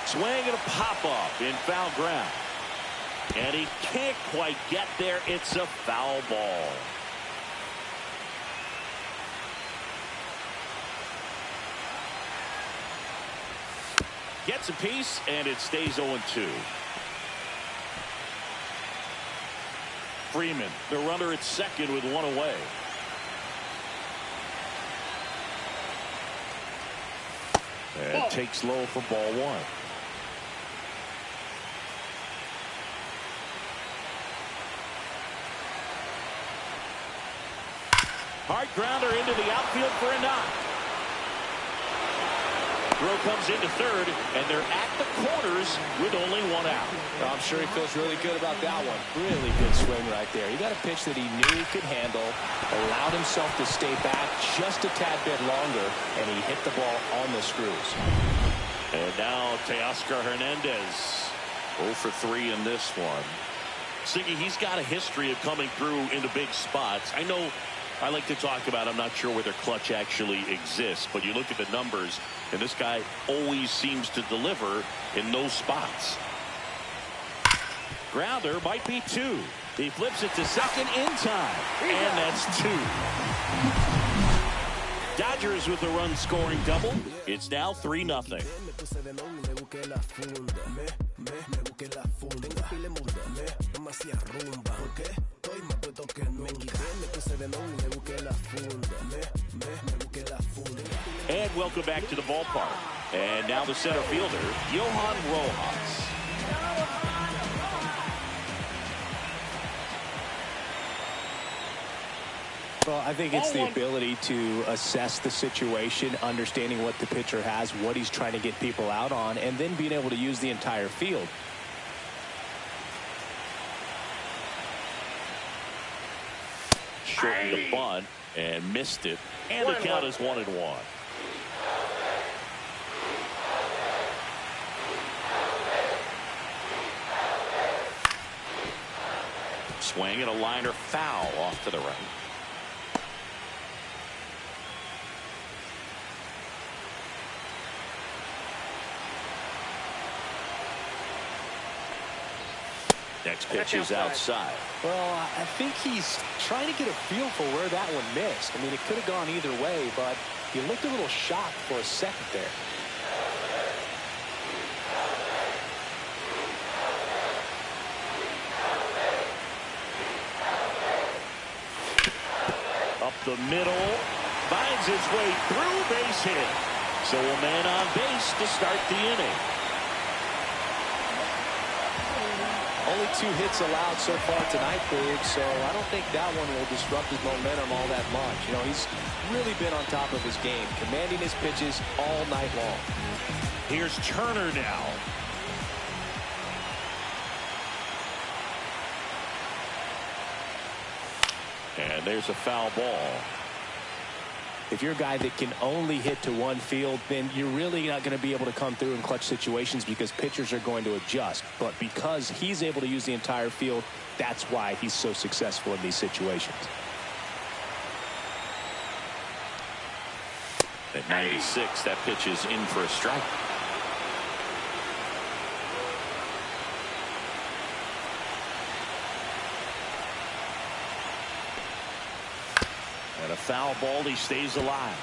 Swing and a pop-up in foul ground. And he can't quite get there. It's a foul ball. Gets a piece, and it stays 0-2. Freeman, the runner at second with one away. And takes low for ball one. Hard grounder into the outfield for a knock. Throw comes into third, and they're at the corners with only one out. I'm sure he feels really good about that one. Really good swing right there. He got a pitch that he knew he could handle, allowed himself to stay back just a tad bit longer, and he hit the ball on the screws. And now Teoscar Hernandez, 0 for 3 in this one. Siggy, he's got a history of coming through into big spots. I know I like to talk about, I'm not sure whether clutch actually exists, but you look at the numbers, and this guy always seems to deliver in those spots. Grounder might be 2. He flips it to second in time, and that's 2. Dodgers with the run-scoring double. It's now 3-0. And welcome back to the ballpark. And now the center fielder, Johan Rojas. Well, I think it's the ability to assess the situation, understanding what the pitcher has, what he's trying to get people out on, and then being able to use the entire field. Shortened the bunt and missed it, and the count is 1-1. Swing and a liner foul off to the right. Next pitch is outside. Well, I think he's trying to get a feel for where that one missed. I mean, it could have gone either way, but he looked a little shocked for a second there. Up the middle, finds its way through, base hit. So a man on base to start the inning. Only 2 hits allowed so far tonight, Boog, so I don't think that one will disrupt his momentum all that much. You know, he's really been on top of his game, commanding his pitches all night long. Here's Turner now. And there's a foul ball. If you're a guy that can only hit to one field, then you're really not going to be able to come through in clutch situations because pitchers are going to adjust. But because he's able to use the entire field, that's why he's so successful in these situations. At 96, that pitch is in for a strike. And a foul ball, he stays alive.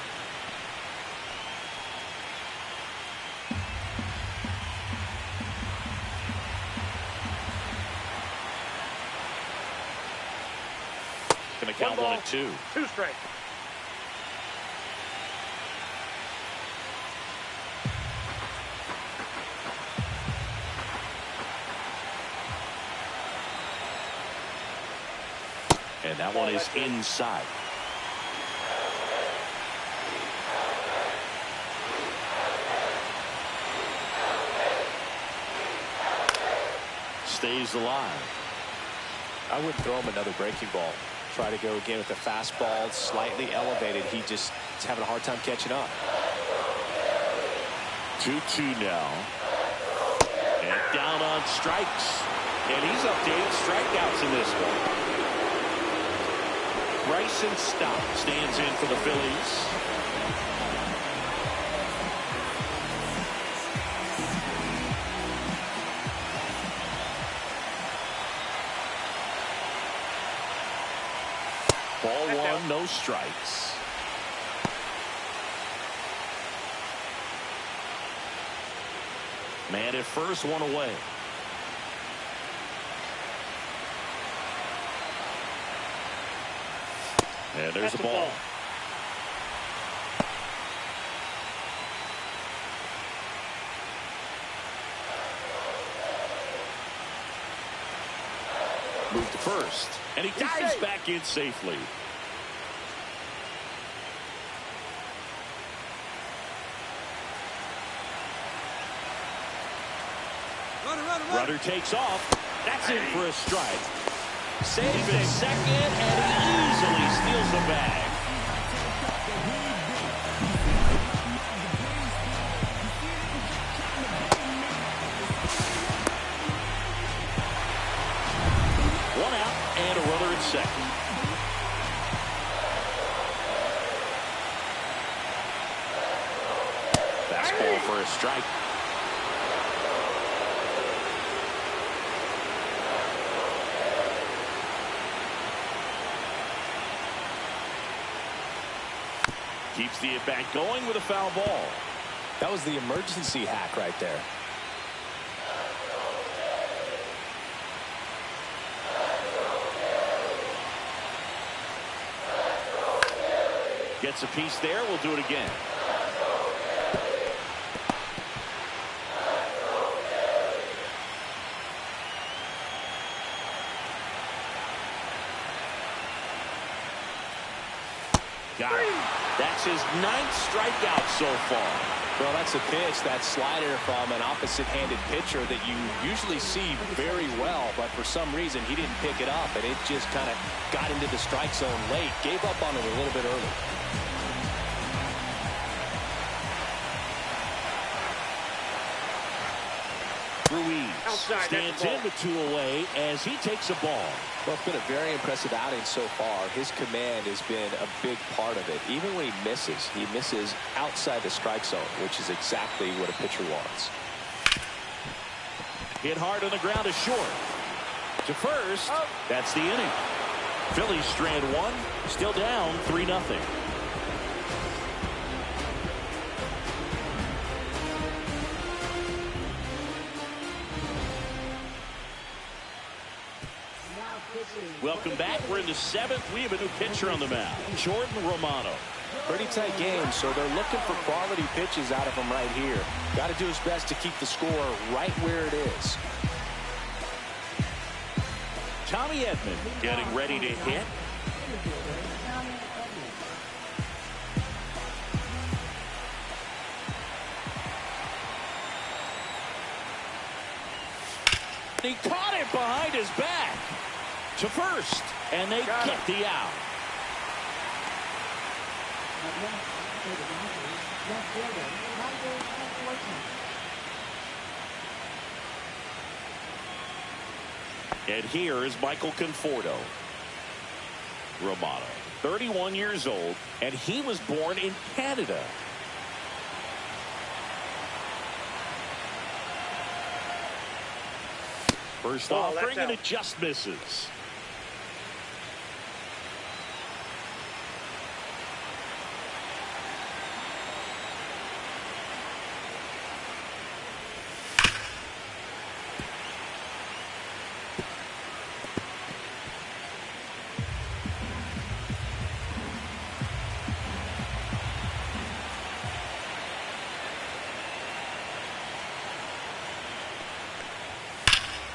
Gonna count 1 and 2. 2 strikes. And that one is inside. Stays alive. I wouldn't throw him another breaking ball. Try to go again with the fastball slightly elevated. He just is having a hard time catching up. 2-2 now. And down on strikes. And he's up to 8 strikeouts in this one. Bryson Stott stands in for the Phillies. Ball 1, no strikes. Man at first, 1 away. And there's the ball. Move to first. And he dives back in safely. Runner takes off. That's in for a strike. Saves at second, and he easily steals the bag. One out and a runner at second. Fastball for a strike. Keeps the at-bat going with a foul ball. That was the emergency hack right there. Gets a piece there. We'll do it again. Got it. That's his 9th strikeout so far. Well, that's a pitch, that slider from an opposite-handed pitcher that you usually see very well, but for some reason he didn't pick it up, and it just kind of got into the strike zone late. Gave up on it a little bit early. Ruiz stands in with 2 away as he takes a ball. Well, it's been a very impressive outing so far. His command has been a big part of it. Even when he misses outside the strike zone, which is exactly what a pitcher wants. Hit hard on the ground is short. To first, that's the inning. Phillies strand 1, still down 3-0. Welcome back. We're in the 7th. We have a new pitcher on the mound, Jordan Romano. Pretty tight game, so they're looking for quality pitches out of him right here. Got to do his best to keep the score right where it is. Tommy Edman getting ready to hit. He caught it behind his back. To first, and they get the out. And here is Michael Conforto. Romano, 31 years old, and he was born in Canada. First offering, and it just misses.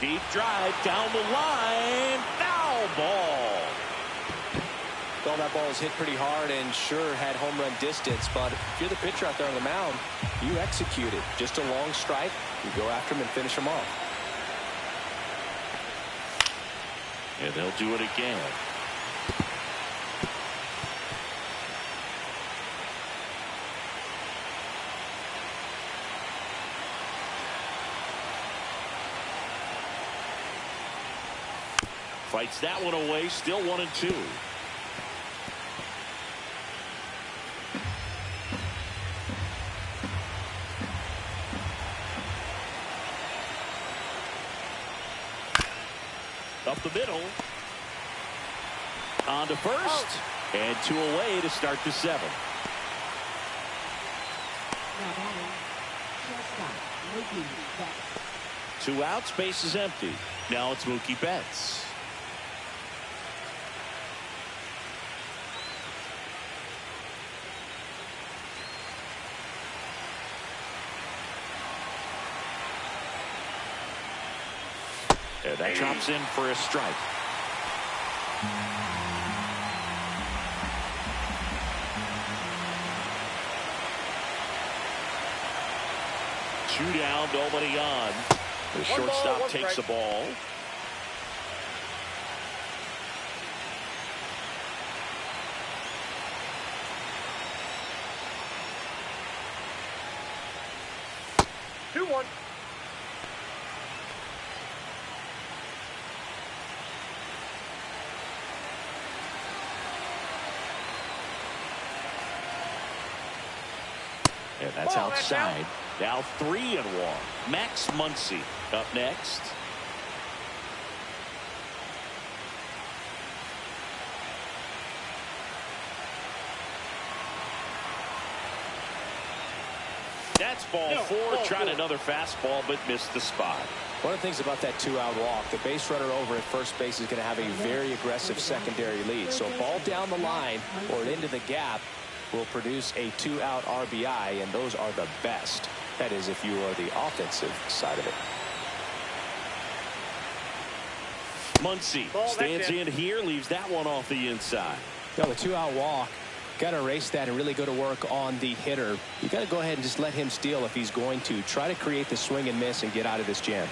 Deep drive down the line. Foul ball. Well, that ball was hit pretty hard and sure had home run distance, but if you're the pitcher out there on the mound, you execute it. Just a long strike. You go after him and finish him off. And they'll do it again. Fights that one away, still 1-2. Up the middle. On to first. And 2 away to start the 7th. Two outs, base is empty. Now it's Mookie Betts. And that drops in for a strike. Two down, nobody on. The shortstop takes the ball. And that's outside. Now 3-1. Max Muncy up next. That's ball 4. Tried another fastball, but missed the spot. One of the things about that 2-out walk, the base runner over at first base is going to have a very aggressive secondary lead. So a ball down the line or into the gap will produce a 2-out RBI, and those are the best. That is, if you are the offensive side of it. Muncy stands in here, leaves that one off the inside. Now the 2-out walk, got to erase that and really go to work on the hitter. You got to go ahead and just let him steal if he's going to. Try to create the swing and miss and get out of this jam.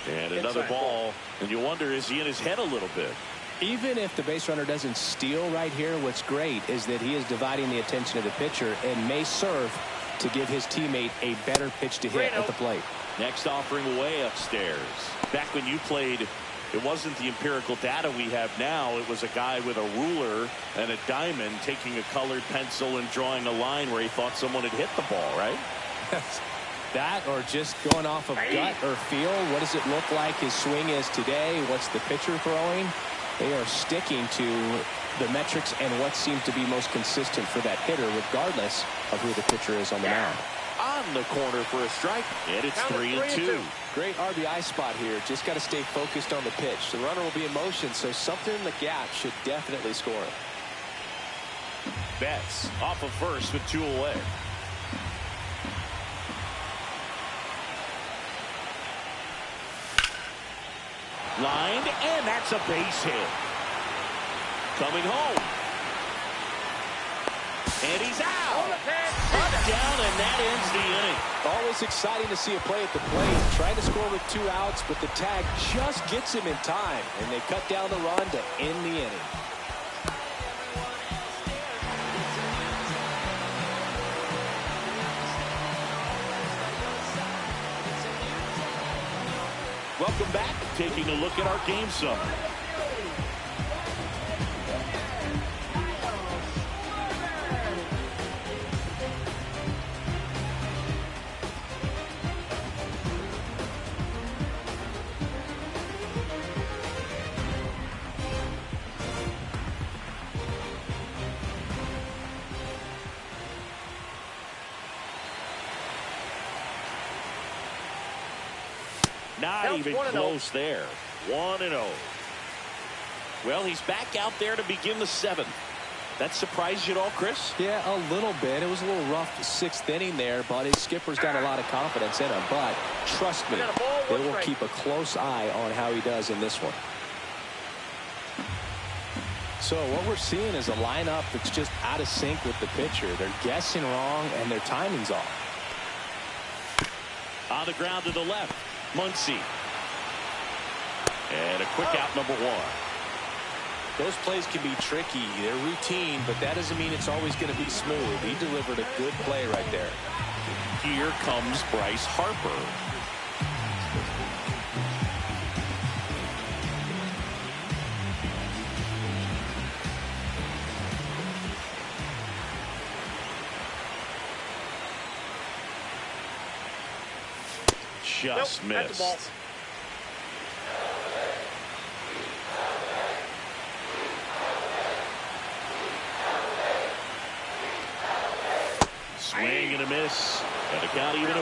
And another ball, and you wonder, is he in his head a little bit? Even if the base runner doesn't steal right here, what's great is that he is dividing the attention of the pitcher and may serve to give his teammate a better pitch to hit at the plate. Next offering way upstairs. Back when you played, it wasn't the empirical data we have now. It was a guy with a ruler and a diamond taking a colored pencil and drawing a line where he thought someone had hit the ball, right? That or just going off of gut or feel. What does it look like his swing is today? What's the pitcher throwing? They are sticking to the metrics and what seems to be most consistent for that hitter, regardless of who the pitcher is on the mound. On the corner for a strike, and it's 3-2. Great RBI spot here. Just got to stay focused on the pitch. The runner will be in motion, so something in the gap should definitely score. Betts off of first with 2 away. Lined, and that's a base hit. Coming home. And he's out. Touchdown, and that ends the inning. Always exciting to see a play at the plate. Trying to score with 2 outs, but the tag just gets him in time. And they cut down the run to end the inning. Welcome back. Taking a look at our game summary. Not even close there. 1-0. Well, he's back out there to begin the 7th. That surprised you at all, Chris? Yeah, a little bit. It was a little rough 6th inning there, but his skipper's got a lot of confidence in him. But trust me, they will keep a close eye on how he does in this one. So what we're seeing is a lineup that's just out of sync with the pitcher. They're guessing wrong, and their timing's off. On the ground to the left. Muncy. And a quick out, number 1. Those plays can be tricky. They're routine, but that doesn't mean it's always going to be smooth. He delivered a good play right there. Here comes Bryce Harper. Just missed. Swing and a miss. And a count even at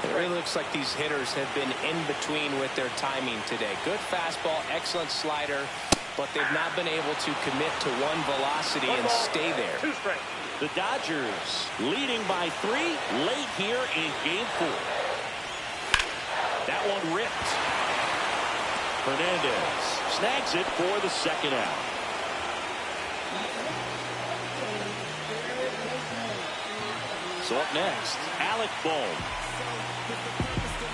1. It really looks like these hitters have been in between with their timing today. Good fastball, excellent slider, but they've not been able to commit to one velocity and stay there. The Dodgers leading by 3 late here in Game 4. That one ripped. Hernandez snags it for the 2nd out. So up next, Alec Bohm.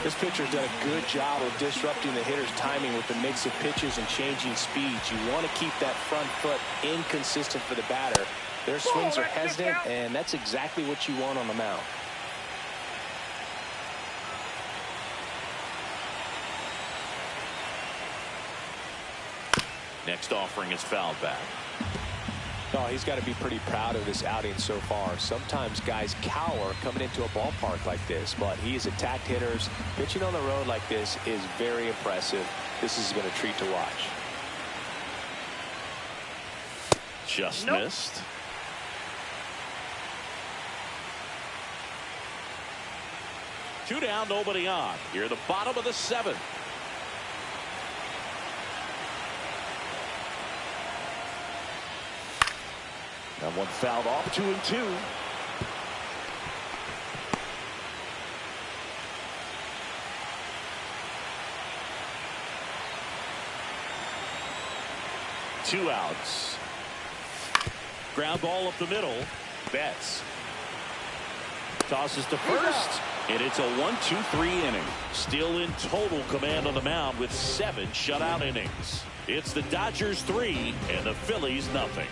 This pitcher's done a good job of disrupting the hitter's timing with the mix of pitches and changing speeds. You want to keep that front foot inconsistent for the batter. Their swings are hesitant, and that's exactly what you want on the mound. Next offering is fouled back. Oh, he's got to be pretty proud of this outing so far. Sometimes guys cower coming into a ballpark like this, but he has attacked hitters. Pitching on the road like this is very impressive. This has been a treat to watch. Just missed. Two down, nobody on. Here at the bottom of the 7th. That one fouled off. 2-2. Two outs. Ground ball up the middle. Betts tosses to first, and it's a 1-2-3 inning. Still in total command on the mound with 7 shutout innings. It's the Dodgers 3 and the Phillies nothing.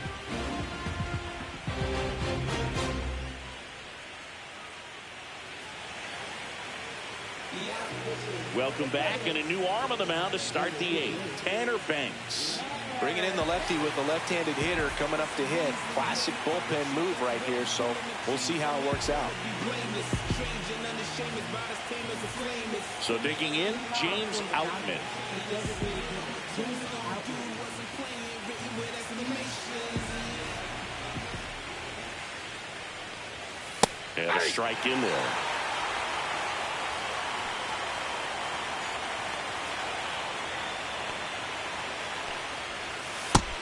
Welcome back, and a new arm on the mound to start the 8th. Tanner Banks. Bringing in the lefty with the left-handed hitter coming up to hit. Classic bullpen move right here, so we'll see how it works out. So digging in, James Outman. And a strike in there.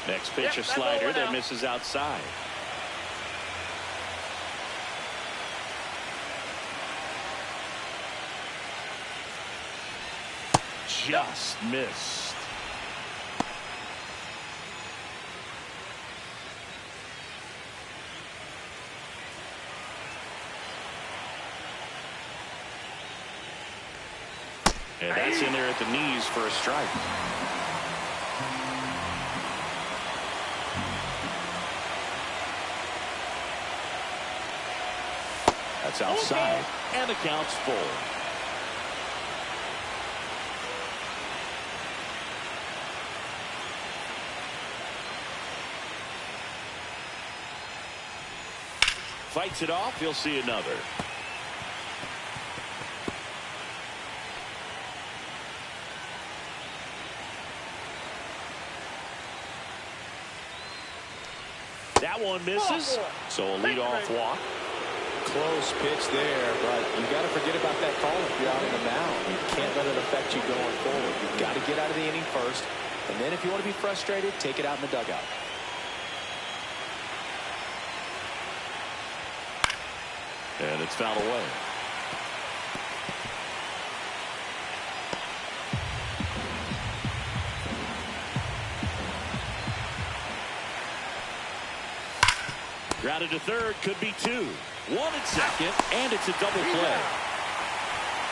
Next pitch, a slider that misses outside. Just missed. And that's in there at the knees for a strike. That's outside. And the count's full. Fights it off. He'll see another. That one misses. So a leadoff walk. Close pitch there, but you got to forget about that call if you're out on the mound. You can't let it affect you going forward. You've got to get out of the inning first, and then if you want to be frustrated, take it out in the dugout. And it's fouled away. Grounded to third, could be two. One at second, and it's a double play.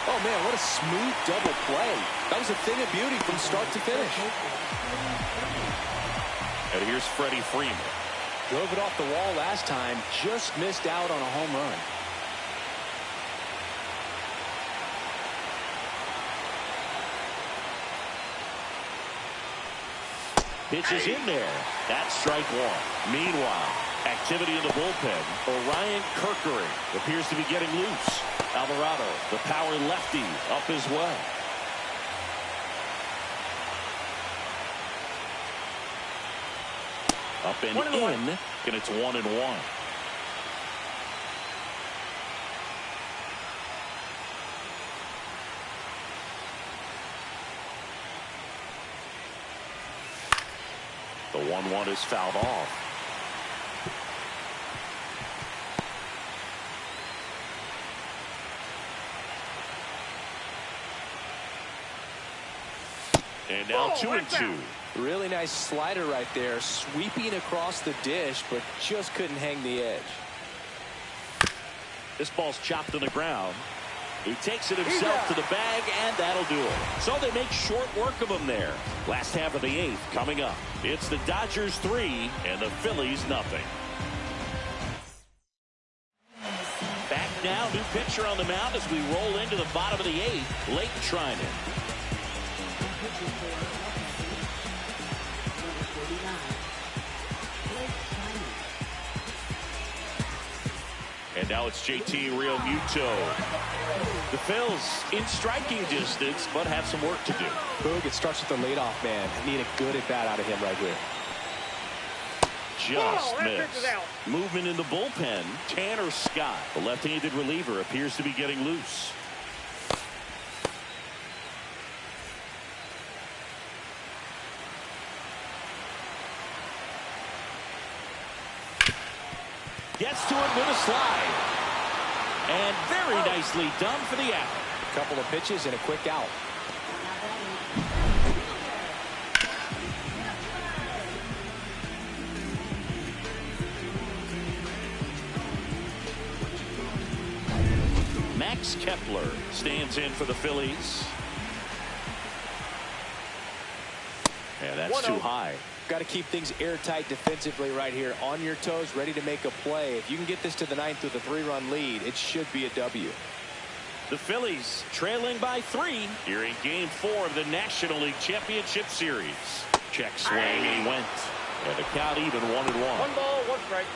Oh, man, what a smooth double play. That was a thing of beauty from start to finish. And here's Freddie Freeman. Drove it off the wall last time, just missed out on a home run. Pitch is in there. That's strike one. Meanwhile, activity in the bullpen. Orion Kirkering appears to be getting loose. Alvarado, the power lefty, up as well. Up and in, and it's 1-1. The 1-1 is fouled off. And now 2-2. Really nice slider right there, sweeping across the dish, but just couldn't hang the edge. This ball's chopped on the ground. He takes it himself to the bag, and that'll do it. So they make short work of him there. Last half of the eighth coming up. It's the Dodgers 3 and the Phillies nothing. Back now, new pitcher on the mound as we roll into the bottom of the eighth. Late Trinan. And now it's JT Realmuto. The Phils in striking distance, but have some work to do. Boog, it starts with the leadoff man. Need a good at bat out of him right here. Just missed. Movement in the bullpen. Tanner Scott, the left-handed reliever, appears to be getting loose. Gets to it with a slide. And very nicely done for the out. A couple of pitches and a quick out. Max Kepler stands in for the Phillies. And that's too high. Got to keep things airtight defensively right here. On your toes, ready to make a play. If you can get this to the ninth with a 3-run lead, it should be a W. The Phillies trailing by 3 here in Game 4 of the National League Championship Series. Check swing, and he went. And the count even 1-1. 1 ball, 1 strike.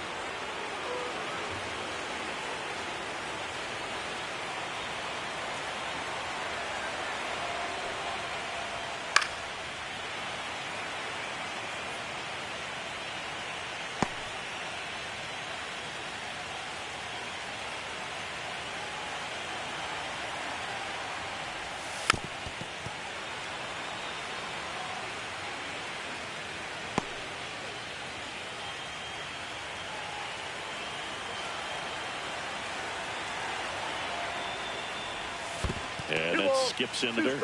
And it skips in the dirt.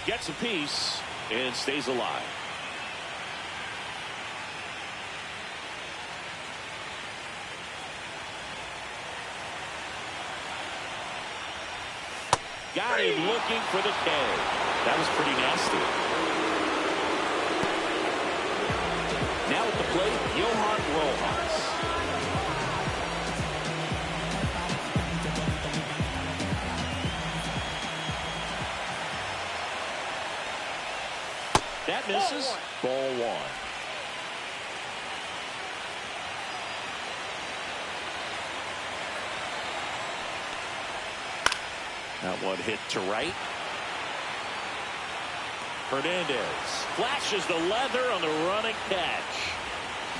Gets a piece and stays alive. got him looking for the K. That was pretty nasty. Now at the plate, Johan Rojas. That misses. Ball one. That one hit to right. Hernandez flashes the leather on the running catch.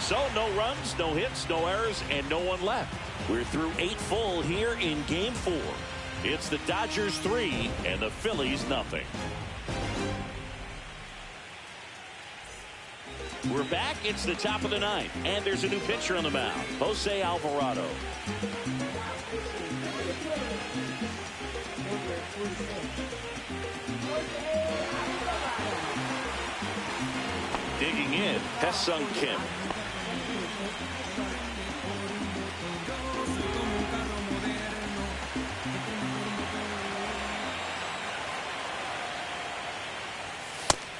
So no runs, no hits, no errors, and no one left. We're through 8 full here in Game 4. It's the Dodgers 3 and the Phillies nothing. We're back. It's the top of the 9th, and there's a new pitcher on the mound, Jose Alvarado. Digging in, Hesung Kim.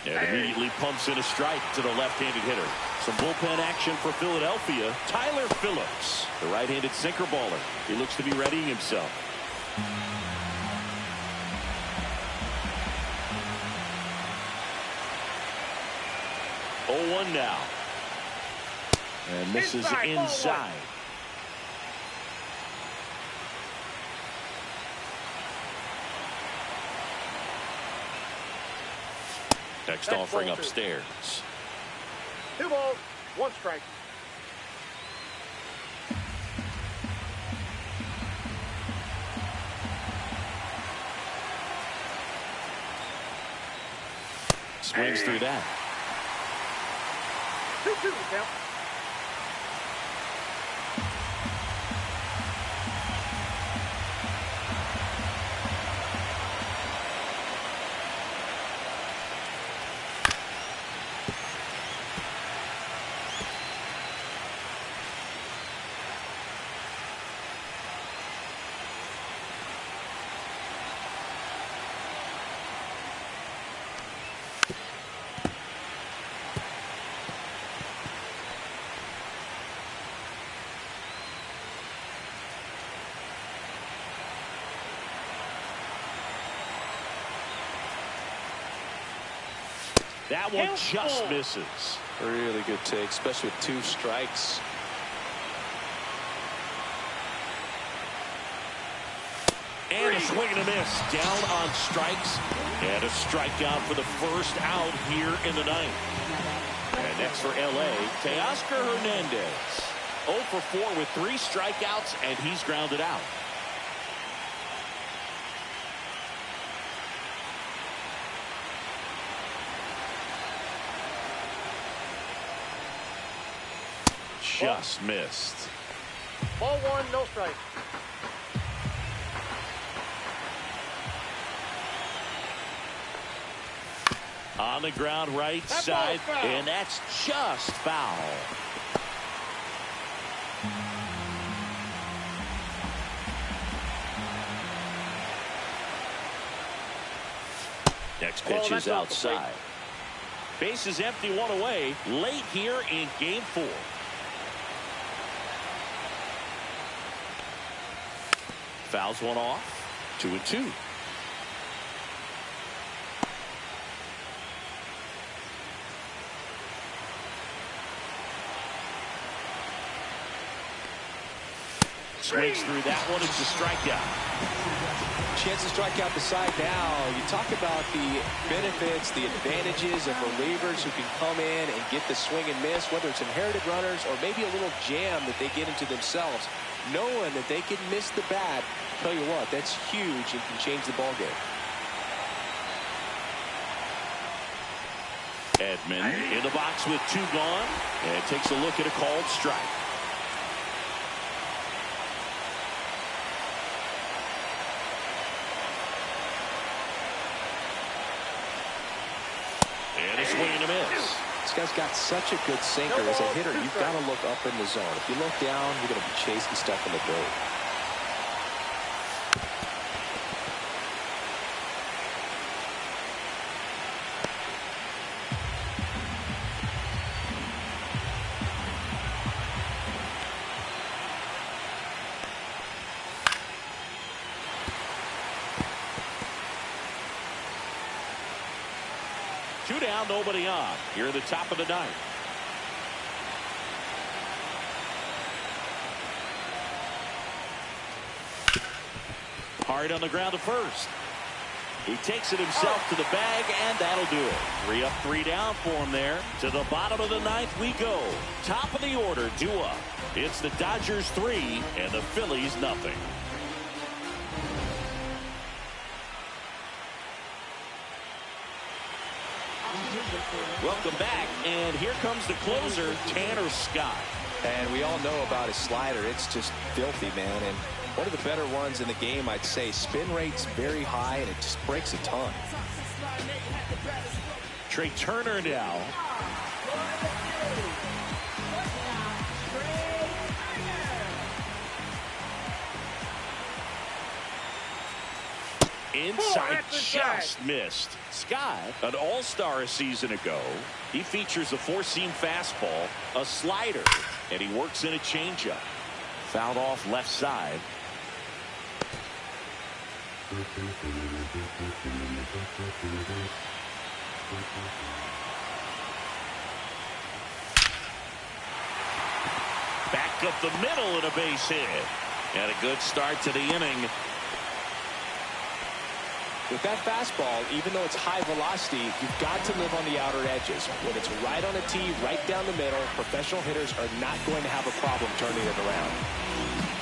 And immediately pumps in a strike to the left-handed hitter. Some bullpen action for Philadelphia. Tyler Phillips, the right-handed sinker baller. He looks to be readying himself. Oh, 1 now. And this is inside. Next offering upstairs. 2 balls, 1 strike. Swings through that. 2-2 to count. That one just misses. Really good take, especially with 2 strikes. And a swing and a miss. Down on strikes. And a strikeout for the first out here in the 9th. And next for L.A., Teoscar Hernandez. 0 for 4 with 3 strikeouts, and he's grounded out. Just missed. Ball 1, no strike. On the ground right side, and that's just foul. Next pitch is outside. Base is empty, 1 away, late here in Game 4. Fouls one off. 2-2. Swings through that one. It's a strikeout. Chance to strike out the side now. You talk about the benefits, the advantages of relievers who can come in and get the swing and miss, whether it's inherited runners or maybe a little jam that they get into themselves. Knowing that they can miss the bat, tell you what, that's huge and can change the ball game. Edman in the box with 2 gone, and takes a look at a called strike. And a swing and a miss. This guy's got such a good sinker. As a hitter, you've got to look up in the zone. If you look down, you're going to be chasing stuff in the dirt. down, nobody on. Here at the top of the ninth. Hard on the ground to first. He takes it himself to the bag, and that'll do it. 3 up, 3 down for him there. To the bottom of the ninth we go. Top of the order, due up. It's the Dodgers 3 and the Phillies nothing. Welcome back, and here comes the closer, Tanner Scott. And we all know about his slider. It's just filthy, man. And one of the better ones in the game, I'd say. Spin rate's very high, and it just breaks a ton. Trey Turner now. Inside, just missed. Scott, an all-star a season ago. He features a 4-seam fastball, a slider, and he works in a changeup. Fouled off left side. Back up the middle and a base hit. And a good start to the inning. With that fastball, even though it's high velocity, you've got to live on the outer edges. When it's right on a tee, right down the middle, professional hitters are not going to have a problem turning it around.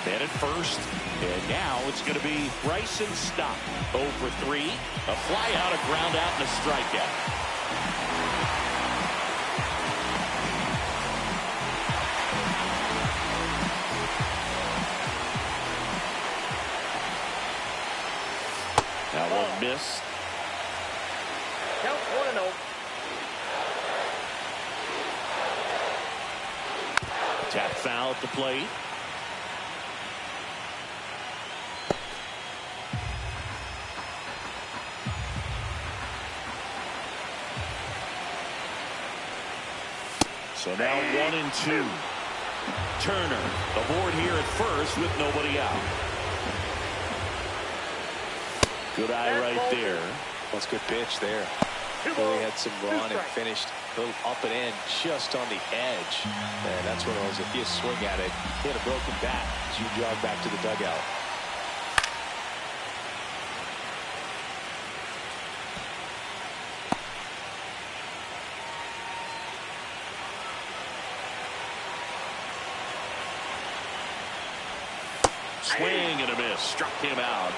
Man at first, and now it's going to be Bryson Stott. 0 for 3, a fly out, a ground out, and a strikeout. That one missed. Count 1-0. Tap foul at the plate. So now 1-2. Turner aboard here at first with nobody out. Good eye right there. That's a good pitch there. Really had some run and finished a little up and in just on the edge. And that's one of those, if you swing at it, hit a broken bat as you jog back to the dugout. Swing and a miss. Struck him out.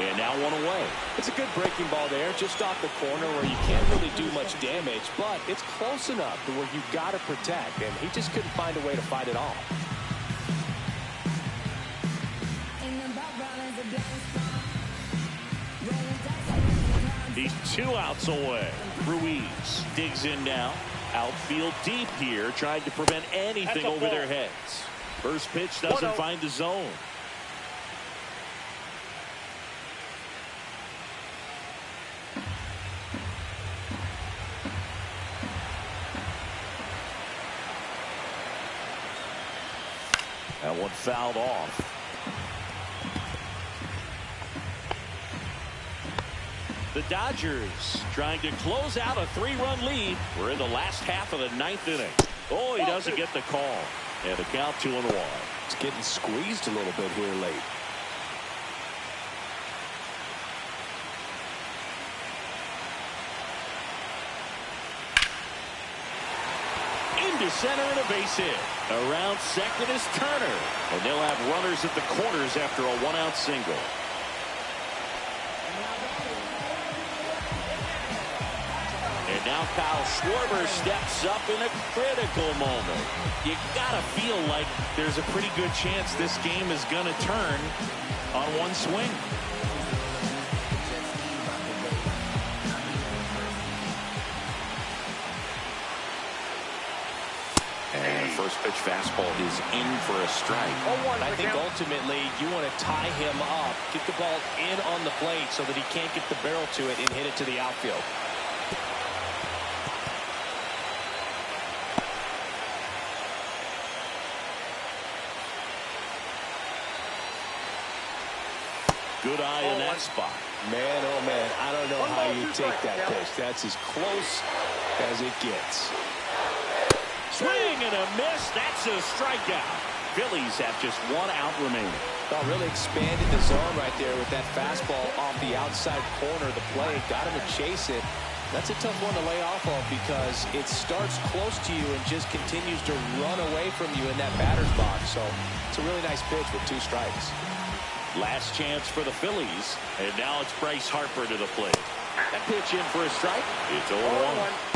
And now one away. It's a good breaking ball there, just off the corner where you can't really do much damage, but it's close enough to where you've got to protect, and he just couldn't find a way to fight it off. He's 2 outs away. Ruiz digs in now. Outfield deep here, trying to prevent anything over their heads. First pitch doesn't find the zone. That one fouled off. The Dodgers trying to close out a 3-run lead. We're in the last half of the 9th inning. Oh, he doesn't get the call. And the count 2-1. It's getting squeezed a little bit here late. Into center and a base hit. Around second is Turner. And they'll have runners at the corners after a 1-out single. And now Kyle Schwarber steps up in a critical moment. You gotta feel like there's a pretty good chance this game is gonna turn on one swing. And the first pitch fastball is in for a strike. I think ultimately you want to tie him up, get the ball in on the plate so that he can't get the barrel to it and hit it to the outfield. Good eye in that spot. Man, oh man, I don't know how you take that pitch. That's as close as it gets. Swing and a miss. That's a strikeout. Phillies have just 1 out remaining. Oh, really expanded the zone right there with that fastball off the outside corner of the plate. Got him to chase it. That's a tough one to lay off of because it starts close to you and just continues to run away from you in that batter's box. So it's a really nice pitch with 2 strikes. Last chance for the Phillies. And now it's Bryce Harper to the plate. That pitch in for a strike. It's 0-1.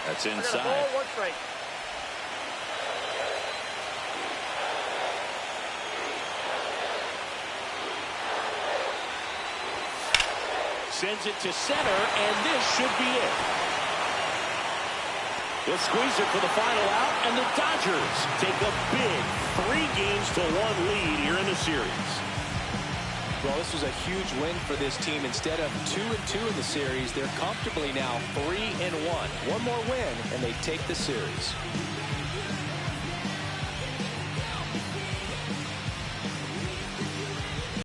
That's inside. Ball, 1 strike. Sends it to center, and this should be it. The squeezer for the final out, and the Dodgers take a big 3-1 lead here in the series. Well, this was a huge win for this team. Instead of 2-2 in the series, they're comfortably now 3-1. One more win, and they take the series.